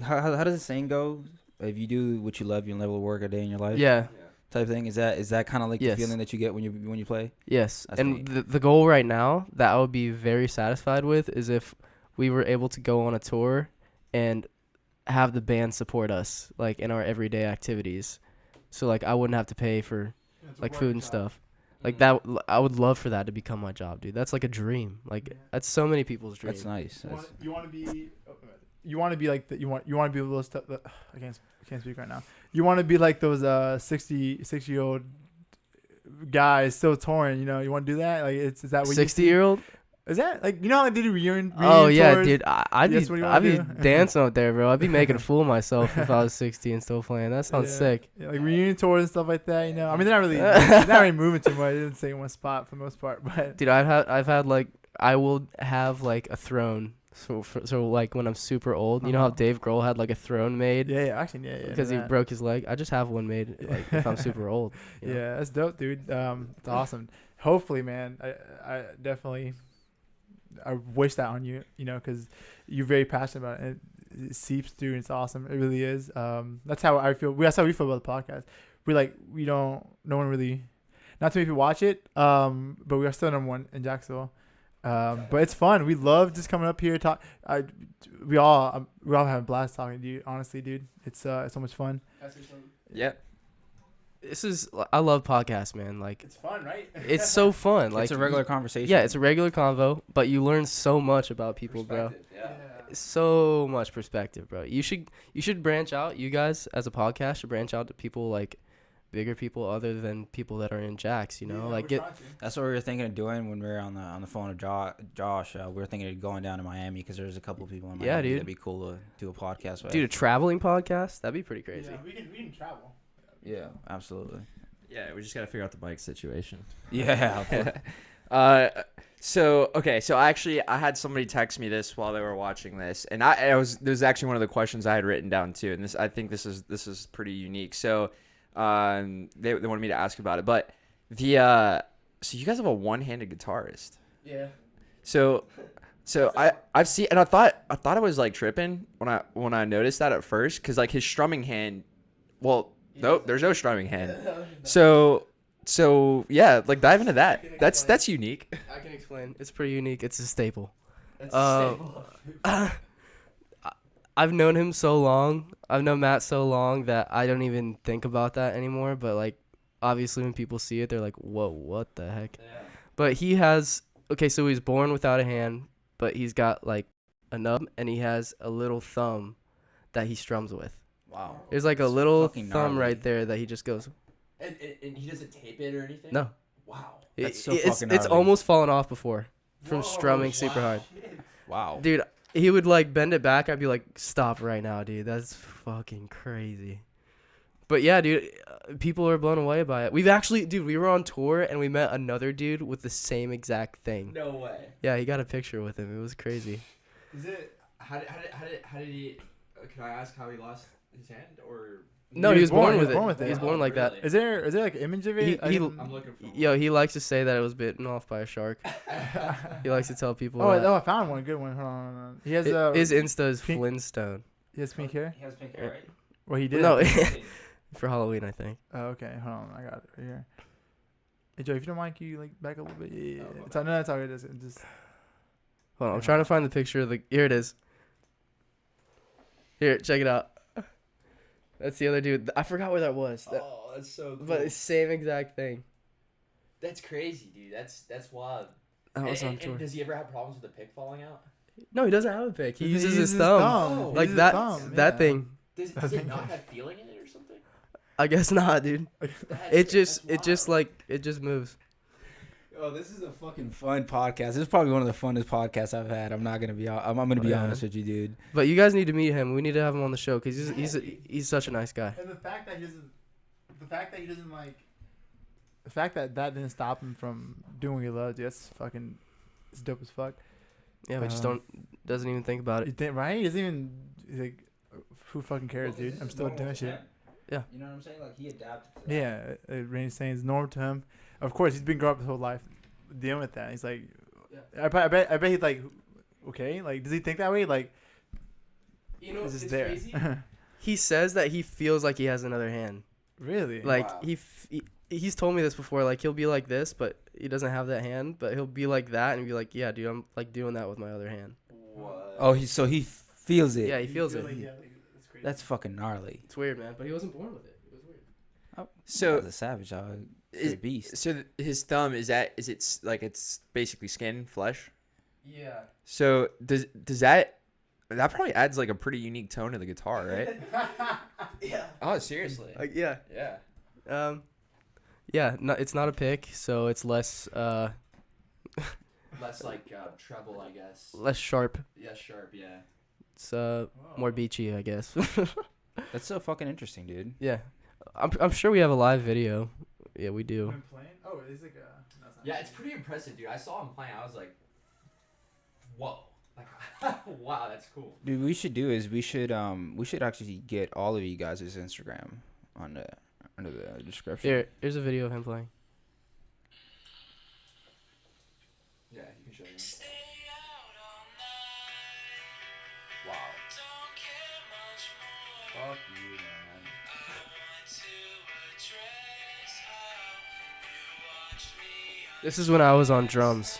how does the saying go? If you do what you love, you'll never work a day in your life. Yeah. Type thing. Is that kind of like Yes. the feeling that you get when you play? Yes. That's And neat. the goal right now that I would be very satisfied with is if we were able to go on a tour and have the band support us, like, in our everyday activities. So, like, I wouldn't have to pay for, like, food and stuff. Like, that, I would love for that to become my job, dude. That's, like, a dream. Like, Yeah. that's so many people's dream. That's nice. You want to be. You want to be like you want to be those. I can't speak right now. You want to be like those 60-year-old guys still touring. You want to do that? Like, is that what 60-year-old? Is that like how they did a reunion? Oh, yeah, tours? dude. I'd That's what you be wanna do? dancing out there, bro. I'd be making a fool of myself if I was 60 and still playing. That sounds Yeah. sick. Yeah, like reunion tours and stuff like that. I mean, they're not really moving too much. They didn't stay in one spot for the most part, but Dude, I've had like, I will have like a throne. So like when I'm super old, you know how Dave Grohl had like a throne made actually, yeah, because he that. broke his leg. I just have one made like if I'm super old. you know? Yeah, that's dope, dude. It's awesome. Hopefully, man. I definitely, I wish that on you. Because you're very passionate about it. It seeps through, and it's awesome. It really is. That's how I feel. That's how we feel about the podcast. No one really, not too many people watch it. But we are still number 1 in Jacksonville. But it's fun. We love just coming up here talk. We all have a blast talking to you. Honestly, dude, it's so much fun. Yeah. I love podcasts, man. Like, It's fun, right? it's so fun. Like, it's a regular conversation. Yeah, it's a regular convo, but you learn so much about people, bro. So much perspective, bro. You should branch out. You guys, as a podcast, should branch out to people like bigger people other than people that are in Jacks. That's what we were thinking of doing when we were on the phone with Josh. We were thinking of going down to Miami because there's a couple of people in Miami. Yeah, dude. That'd be cool to do a podcast with. Dude, a traveling podcast? That'd be pretty crazy. Yeah, we can travel. Yeah, absolutely. Yeah, we just gotta figure out the bike situation. Yeah. So I had somebody text me this while they were watching this, and this was actually one of the questions I had written down too, and I think this is pretty unique. So, they wanted me to ask about it, but so you guys have a one-handed guitarist. Yeah. So I've seen, and I thought I was like tripping when I noticed that at first, because like his strumming hand, nope, there's no strumming hand. So yeah, like dive into that. That's unique. I can explain. It's pretty unique. It's a staple. I've known him so long. I've known Matt so long that I don't even think about that anymore. But like, obviously, when people see it, they're like, "Whoa, what the heck?" Yeah. But he has so he's born without a hand, but he's got like a nub and he has a little thumb that he strums with. Wow. There's like a That's little fucking thumb gnarly. right there that he just goes. And he doesn't tape it or anything? No. Wow. That's so it's fucking it's gnarly. almost fallen off before from Whoa, strumming super wow. hard. Wow. Dude, he would like bend it back. I'd be like, stop right now, dude. That's fucking crazy. But yeah, dude, people are blown away by it. We were on tour and we met another dude with the same exact thing. No way. Yeah, he got a picture with him. It was crazy. Is it? How did he? Can I ask how he lost his hand or? No, he was born with he was born it. with He it. was born like that. Really? Is there like an image of it? He- I'm looking for. Yo, he likes to say that it was bitten off by a shark. He likes to tell people that. I found one. Good one. Hold on. He has His Insta is pink- Flintstone. he has pink hair. He has pink hair, right? Well, he did. No, for Halloween, I think. Oh, okay. Hold on. I got it right here. Hey Joe, if you don't mind, can you like back up a little bit? Yeah. Oh, my It's all, no, it's all good. It's just Hold on, I'm trying to find the picture of the. Here it is. Here, check it out. That's the other dude. I forgot where that was. Oh, that's so cool. But it's same exact thing. That's crazy, dude. That's wild. That was on And tour. does he ever have problems with the pick falling out? No, he doesn't have a pick. He He uses his uses his thumb. thumb. Oh. He Like uses his that. thumb, That yeah. thing. Does it not have feeling in it or something? I guess not, dude. That's It just moves. Oh, this is a fucking fun podcast. This is probably one of the funnest podcasts I've had. I'm not gonna be. I'm gonna be Yeah. honest with you, dude. But you guys need to meet him. We need to have him on the show because he's such a nice guy. And the fact that he doesn't like, the fact that didn't stop him from doing what he loves, that's fucking, it's dope as fuck. Yeah, we just Um, doesn't even think about You it. think, right? He doesn't even he's like, who fucking cares, dude? I'm still doing shit. Yeah. You know what I'm saying? Like he adapted to Yeah, Rainey's saying it's normal to him. Of course, he's been growing up his whole life dealing with that. He's like, I bet he's like, okay, like, does he think that way? Like, You know, it's just there. He says that he feels like he has another hand. Really? Like Wow. he's told me this before. Like he'll be like this, but he doesn't have that hand. But he'll be like that and be like, yeah, dude, I'm like doing that with my other hand. What? Oh, he feels it. Yeah, he feels it. that's crazy. That's fucking gnarly. It's weird, man. But he wasn't born with it. It was weird. So That's a savage dog. is- A beast. So his thumb is it's basically skin flesh. Yeah. So does that probably adds like a pretty unique tone to the guitar, right? Yeah. Oh, seriously. Like yeah. Yeah. Yeah. No, it's not a pick, so it's less Less like treble, I guess. less sharp. Yeah, sharp. Yeah. It's more beachy, I guess. That's so fucking interesting, dude. Yeah. I'm sure we have a live video. Yeah, we do. Been playing? Oh, it's like Yeah, it's pretty impressive, dude. I saw him playing. I was like, whoa. Like, wow, that's cool. Dude, we should actually get all of you guys' Instagram on the under the description. Here's a video of him playing. Yeah, you can show me. Wow. Fuck you, man. This is when I was on drums.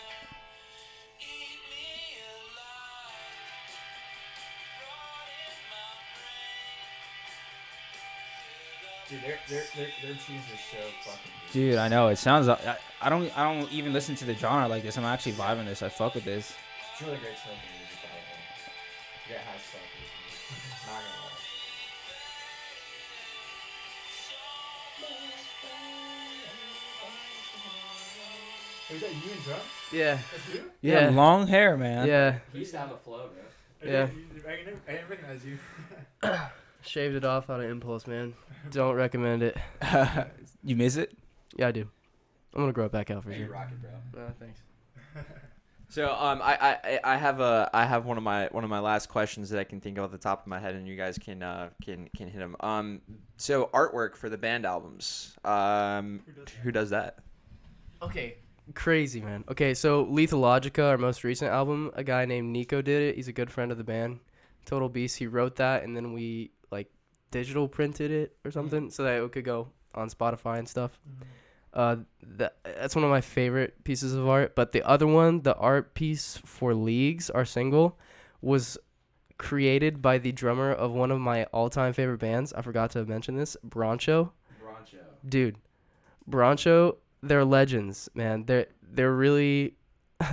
Dude, their tunes are so fucking good. Dude, I know it sounds. I don't even listen to the genre like this. I'm actually vibing this. I fuck with this. It's really great stuff in music, by the way. Yeah, it has stuff in music. Not gonna lie. Is that you and drums? Yeah. That's you? You have Yeah. long hair, man. Yeah. He used to have a flow, bro. Yeah. I didn't recognize you. Shaved it off out of impulse, man. Don't recommend it. You miss it? Yeah, I do. I'm gonna grow it back out for You sure. rock it, bro. Thanks. So I have one of my last questions that I can think of off the top of my head, and you guys can hit them. So artwork for the band albums. Who does that? Okay. Crazy, man. Okay, so Lethal Logica, our most recent album, a guy named Nico did it. He's a good friend of the band. Total beast. He wrote that, and then we like digital printed it or something so that it could go on Spotify and stuff. That's one of my favorite pieces of art. But the other one, the art piece for Leagues, our single, was created by the drummer of one of my all-time favorite bands. I forgot to mention this. Broncho. Dude, Broncho, they're legends, man. They're really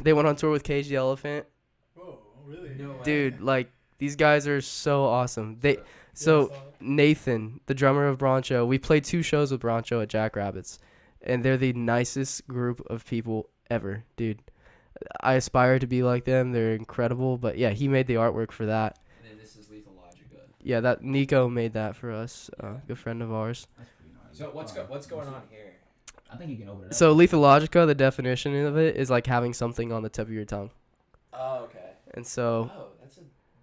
they went on tour with Cage the Elephant. Whoa, really? Dude, like these guys are so awesome. So Nathan, the drummer of Broncho, we played 2 shows with Broncho at Jackrabbits, and they're the nicest group of people ever, dude. I aspire to be like them. They're incredible. But yeah, he made the artwork for that. And then this is Lethal Logica. Yeah, that Nico made that for us. Good friend of ours. That's pretty nice. So what's going on here? I think you can open it up. So Lethal Logica, the definition of it is like having something on the tip of your tongue. Oh, okay. And so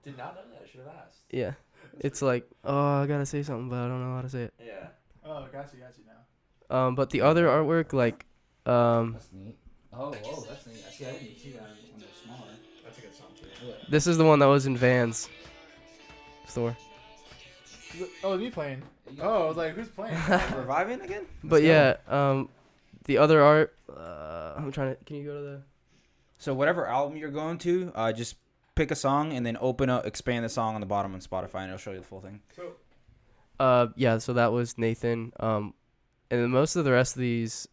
Did not know that. I should have asked. yeah, it's like, oh, I gotta say something, but I don't know how to say it. Yeah. Oh, got you now. But the other artwork, like, That's neat. Oh, whoa, that's neat. I didn't see that when they're smaller. That's a good song too. this is the one that was in Vans store. Oh, me playing. Oh, I was like, who's playing? Reviving again? But yeah, the other art, I'm trying to. Can you go to the? So whatever album you're going to, just pick a song and then expand the song on the bottom on Spotify, and it'll show you the full thing. Yeah. So that was Nathan. And then most of the rest of these,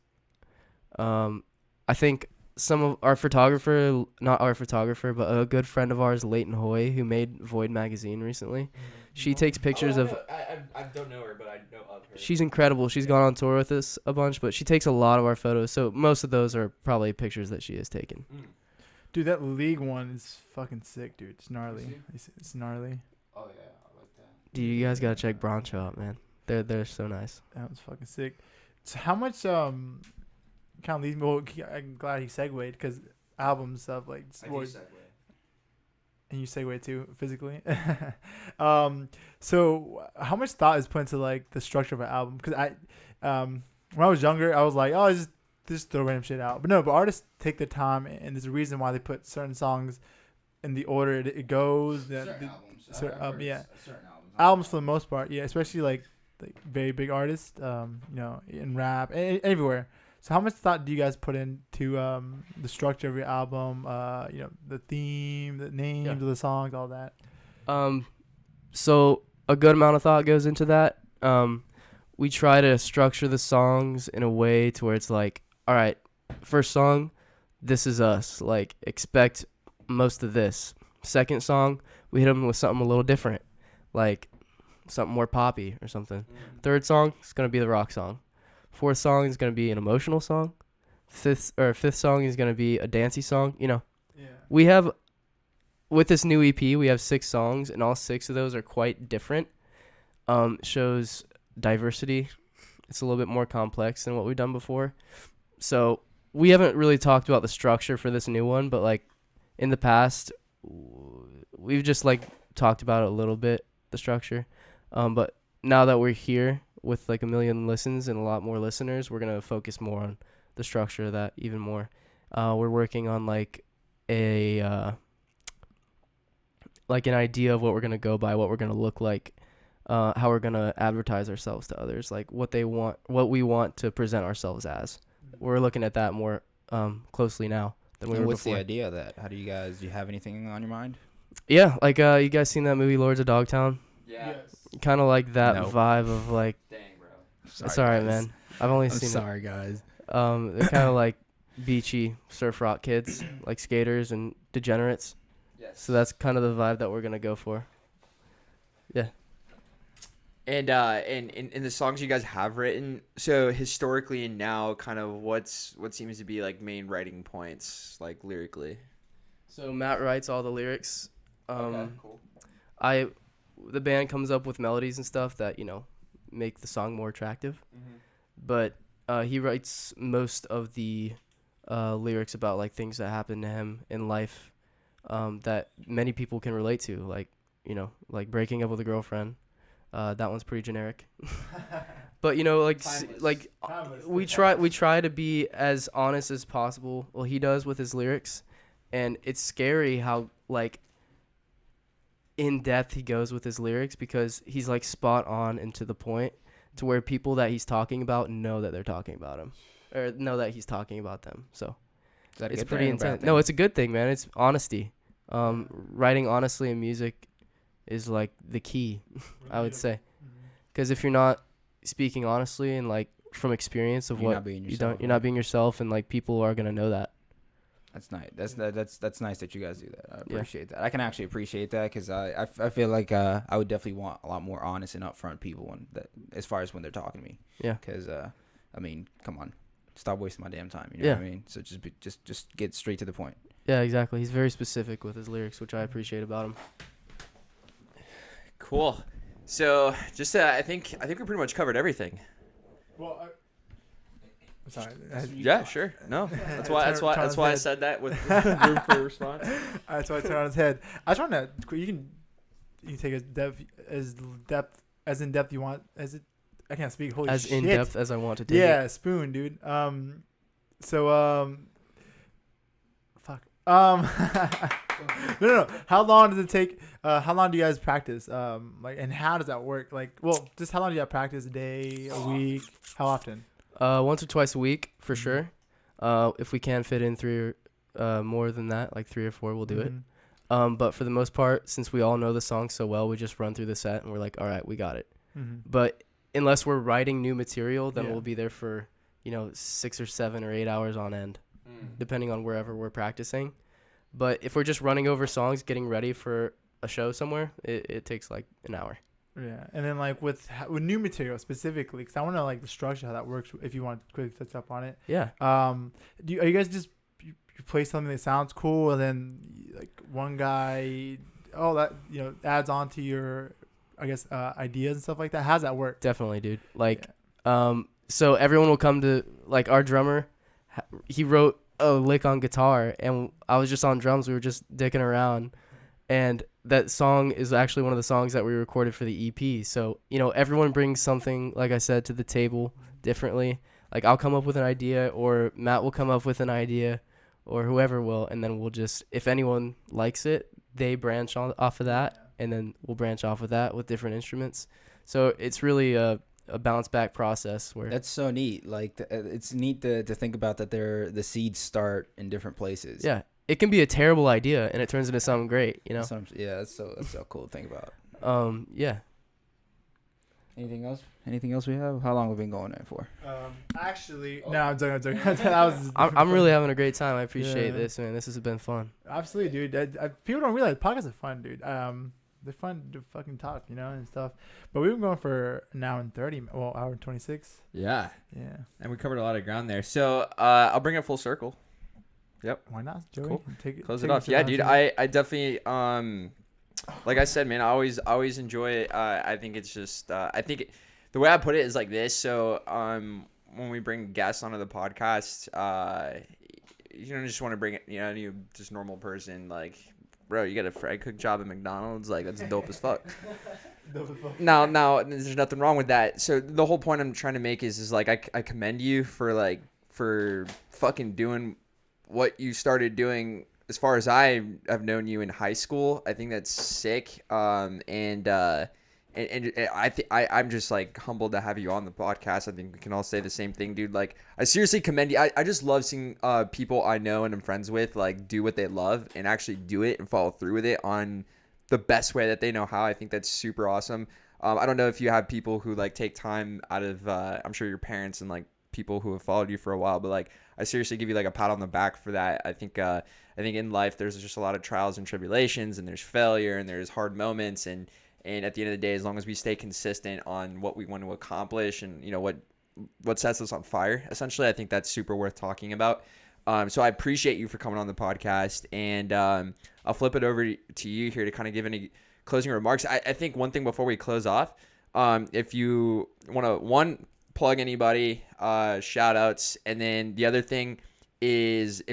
I think some of our photographer, not our photographer, but a good friend of ours, Leighton Hoy, who made Void magazine recently. She takes pictures of. I don't know her, but I know of her. She's incredible. She's gone on tour with us a bunch, but she takes a lot of our photos. So most of those are probably pictures that she has taken. Dude, that League one is fucking sick, dude. It's gnarly. It's gnarly. Oh, yeah, I like that. Dude, you guys gotta check Broncho out, man. They're so nice. That was fucking sick. So how much kind of leads me? Well, I'm glad he segued because album stuff like I do segue. and you segue too physically. So how much thought is put into like the structure of an album? Because when I was younger, I was like, oh, just throw random shit out. But no, but artists take their time, and there's a reason why they put certain songs in the order it goes. Certain albums. certain- I've heard yeah. Certain albums. Albums for the most part, yeah, especially like very big artists, in rap and everywhere. So how much thought do you guys put into the structure of your album? The theme, the names of the songs, all that. So a good amount of thought goes into that. We try to structure the songs in a way to where it's like, all right, first song, this is us. Like, expect most of this. Second song, we hit them with something a little different, like something more poppy or something. Third song, it's gonna be the rock song. Fourth song is gonna be an emotional song. Fifth song is gonna be a dancey song. Yeah. We have, with this new EP, we have 6 songs, and all 6 of those are quite different. Shows diversity. It's a little bit more complex than what we've done before. So we haven't really talked about the structure for this new one, but like in the past, we've just like talked about it a little bit, the structure. But now that we're here with like 1 million listens and a lot more listeners, we're gonna focus more on the structure of that even more. We're working on like an idea of what we're gonna go by, what we're gonna look like, how we're gonna advertise ourselves to others, like what we want to present ourselves as. We're looking at that more closely now than we were What's before. the idea of that? Do you have anything on your mind? Yeah, like you guys seen that movie Lords of Dogtown? Yeah. Kind of like that No. vibe of like. Dang, bro. It's alright, man. I've only seen sorry, guys. it. They're kind of like beachy surf rock kids, like skaters and degenerates. Yes. So that's kind of the vibe that we're gonna go for. And in the songs you guys have written, so historically and now, kind of what seems to be like main writing points, like lyrically. So Matt writes all the lyrics. Okay, cool. The band comes up with melodies and stuff that make the song more attractive. But he writes most of the lyrics about like things that happen to him in life that many people can relate to, like like breaking up with a girlfriend. That one's pretty generic. But we try to be as honest as possible. Well, he does with his lyrics, and it's scary how like in depth he goes with his lyrics, because he's like spot on and to the point, to where people that he's talking about know that they're talking about him, or know that he's talking about them. So it's pretty intense. No, it's a good thing, man. It's honesty. Writing honestly in music is like the key, I would say. Because if you're not speaking honestly and like from experience of You're what not being you yourself, don't, you're not being yourself, and like people are gonna know that. That's nice. That's nice that you guys do that. I Yeah. appreciate that. I can actually appreciate that because I feel like I would definitely want a lot more honest and upfront people when that as far as when they're talking to me. Yeah. Because I mean, come on, stop wasting my damn time. You know what I mean? So just get straight to the point. Yeah, exactly. He's very specific with his lyrics, which I appreciate about him. Cool. So just I think we pretty much covered everything. Well, sorry. Yeah, sure. No, that's why I said that with room for a response. That's why I turned on his head. I just want to. You can take as in depth you want. I can't speak. Holy As shit. in depth as I want to take Yeah, it. spoon, dude. Fuck. No. How long does it take? How long do you guys practice? And how does that work? Just how long do you have practice? A day, a week? How often? Once or twice a week for Mhm. sure. If we can fit in 3 or more than that, like 3 or 4, we'll do it. But for the most part, since we all know the song so well, we just run through the set and we're like, all right, we got it. Mm-hmm. But unless we're writing new material, then Yeah. we'll be there for 6 or 7 or 8 hours on end, depending on wherever we're practicing. But if we're just running over songs, getting ready for a show somewhere, it takes like an hour. Yeah, and then with new material specifically, because I want to the structure, how that works. If you want to quickly touch up on it. Yeah. Are you guys just you play something that sounds cool, and then one guy, adds on to your, I guess, ideas and stuff like that? How's that work? Definitely, dude. So everyone will come to, our drummer, he wrote a lick on guitar, and I was just on drums. We were just dicking around, and that song is actually one of the songs that we recorded for the EP. So, everyone brings something, like I said, to the table differently. Like, I'll come up with an idea, or Matt will come up with an idea, or whoever will, and then we'll just, if anyone likes it, they branch off of that, and then we'll branch off of that with different instruments. So it's really a bounce back process where That's so neat. It's neat to think about that. The seeds start in different places. yeah, it can be a terrible idea and it turns into something great, That's so cool to think about. Yeah. Anything else we have? How long have we been going there for? Actually, no, I'm joking. That was I'm really having a great time. I appreciate Yeah. this, man. This has been fun. absolutely, dude. People don't realize podcasts are fun, dude. They're fun to fucking talk, and stuff. But we've been going for an hour and 30. Well, hour and 26. Yeah, Yeah. and we covered a lot of ground there. So I'll bring it full circle. Why not, Joey? Cool. Take Close it off. Yeah, dude. I definitely like I said, man. I always enjoy it. I think it's just the way I put it is like this. So when we bring guests onto the podcast, you don't just want to bring it. You just normal person like. Bro, you got a fry cook job at McDonald's? That's dope as fuck. Now, there's nothing wrong with that. So the whole point I'm trying to make is I commend you for fucking doing what you started doing. As far as I have known you in high school, I think that's sick. And I'm just humbled to have you on the podcast. I think we can all say the same thing, dude. I seriously commend you. I just love seeing people I know and I'm friends with do what they love and actually do it and follow through with it on the best way that they know how. I think that's super awesome. I don't know if you have people who take time out of I'm sure your parents and people who have followed you for a while, but I seriously give you a pat on the back for that. I think in life there's just a lot of trials and tribulations, and there's failure and there's hard moments, and at the end of the day, as long as we stay consistent on what we want to accomplish and what sets us on fire, essentially, I think that's super worth talking about. So I appreciate you for coming on the podcast, and I'll flip it over to you here to kind of give any closing remarks. I think one thing before we close off, if you want to plug anybody, shout outs, and then the other thing is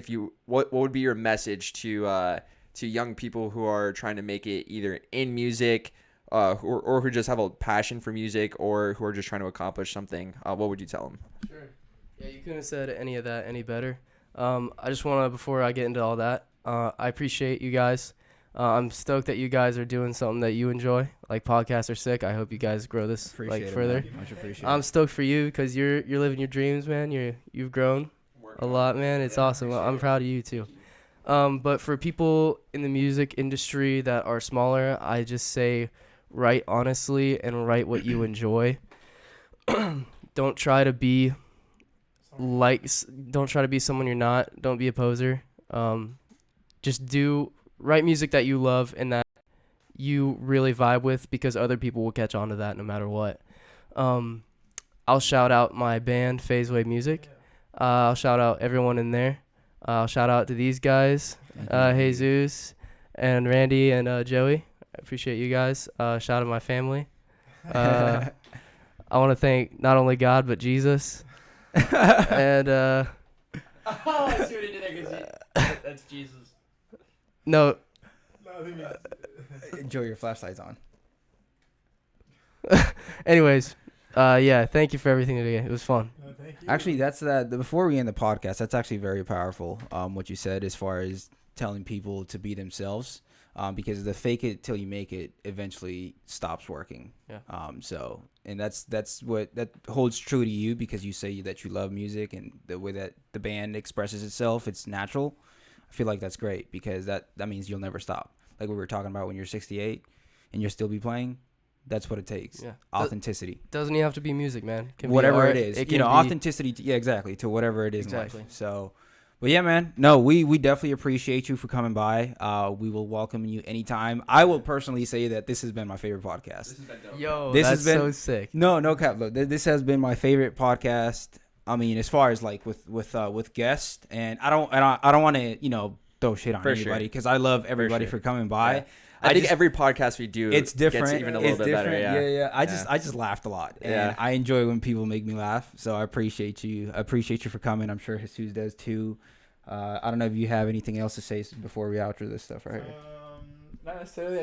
what would be your message to young people who are trying to make it either in music, or who just have a passion for music, or who are just trying to accomplish something. What would you tell them? Sure. Yeah, you couldn't have said any of that any better. I just want to, before I get into all that, I appreciate you guys. I'm stoked that you guys are doing something that you enjoy. Podcasts are sick. I hope you guys grow this further. Much appreciated. I'm stoked for you because you're living your dreams, man. You've grown a lot, man. It's awesome. I'm proud of you too. But for people in the music industry that are smaller, I just say write honestly and write what you enjoy. Don't try to be don't try to be someone you're not. Don't be a poser. Just write music that you love and that you really vibe with, because other people will catch on to that no matter what. I'll shout out my band, Faze Waze Music. I'll shout out everyone in there. I'll shout out to these guys, Jesus and Randy and Joey. I appreciate you guys. Shout out to my family. I want to thank not only God but Jesus. And Oh, I see what he did there. That's Jesus. no, Enjoy your flashlights on. anyways, yeah, thank you for everything today. It was fun. Actually, before we end the podcast, that's actually very powerful. What you said as far as telling people to be themselves, because the fake it till you make it eventually stops working. Yeah. And that's what that holds true to you, because you say that you love music and the way that the band expresses itself, it's natural. I feel like that's great, because that means you'll never stop. Like we were talking about, when you're 68 and you'll still be playing. That's what it takes. Yeah. Authenticity. Doesn't even have to be music, man. It can be Whatever art. it is. It can be Authenticity. Yeah, exactly. To whatever it is Exactly. in life. So, but yeah, man. No, we definitely appreciate you for coming by. We will welcome you anytime. I will personally say that this has been my favorite podcast. Yo, This that's has been- so sick. No cap. Look, this has been my favorite podcast. I mean, as far as like with guests, and I don't want to throw shit on For sure. anybody, because I love everybody sure. for coming by. Yeah. I think just- every podcast we do, it's different. gets even a It's little bit different. better. Yeah. I just laughed a lot, and Yeah. I enjoy when people make me laugh. So I appreciate you. I appreciate you for coming. I'm sure Jesus does too. I don't know if you have anything else to say before we outro this stuff right here. Not necessarily.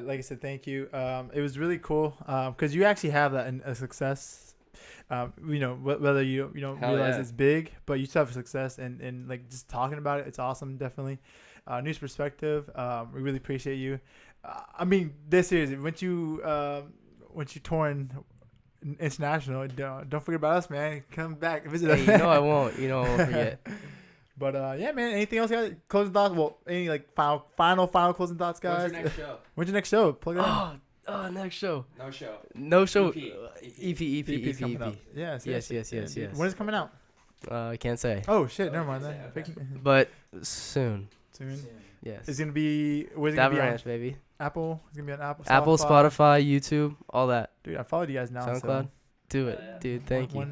Like I said, thank you. It was really cool because you actually have that in a success. Whether you don't Hell realize yeah. it's big, but you still have success, and like just talking about it, it's awesome. Definitely, news perspective. We really appreciate you. I mean, this seriously, once you touring international, don't forget about us, man. Come back, visit us. Hey, you know I won't. You know I won't forget. But yeah, man. Anything else, guys? Closing thoughts? Well, any like final closing thoughts, guys? show? When's your next show? Plug it in. Next show. No show. No show. EP. EP. coming out. Yes. Yes. When is it coming out? I can't say, Oh shit! Never mind Okay, then. okay. but soon. Soon. Yes. It's gonna be. Where's it Davin gonna be on? Ranch, baby. Apple. It's gonna be on Apple. Apple, Spotify, YouTube, all that. Dude, I followed you guys now. SoundCloud. Do it, Yeah. dude. Thank you.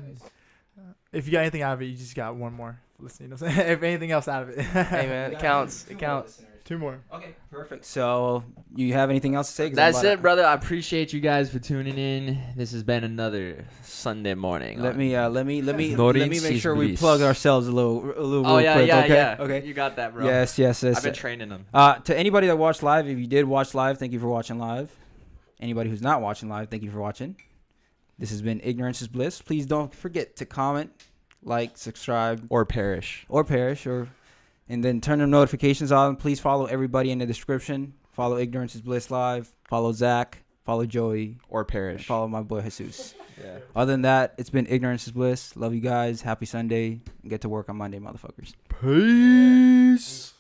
If you got anything out of it, you just got one more. Listen, you know what I'm saying? If anything else out of it. Hey man, it counts. It counts. Two more. Okay, perfect. So you have anything else to say? 'Cause That's I'm about it, brother. I appreciate you guys for tuning in. This has been another Sunday morning. Let me make Lawrence's sure we Bliss. plug ourselves a little Oh real yeah, quick. yeah, Okay. yeah. Okay. You got that, bro. Yes. I've been training them. To anybody that watched live, if you did watch live, thank you for watching live. Anybody who's not watching live, thank you for watching. This has been Ignorance is Bliss. Please don't forget to comment, like, subscribe, Or perish. and then turn the notifications on. Please follow everybody in the description. Follow Ignorance is Bliss live. Follow Zack. Follow Joey. Or perish. Follow my boy Jesus. Yeah. Other than that, it's been Ignorance is Bliss. Love you guys. Happy Sunday. Get to work on Monday, motherfuckers. Peace.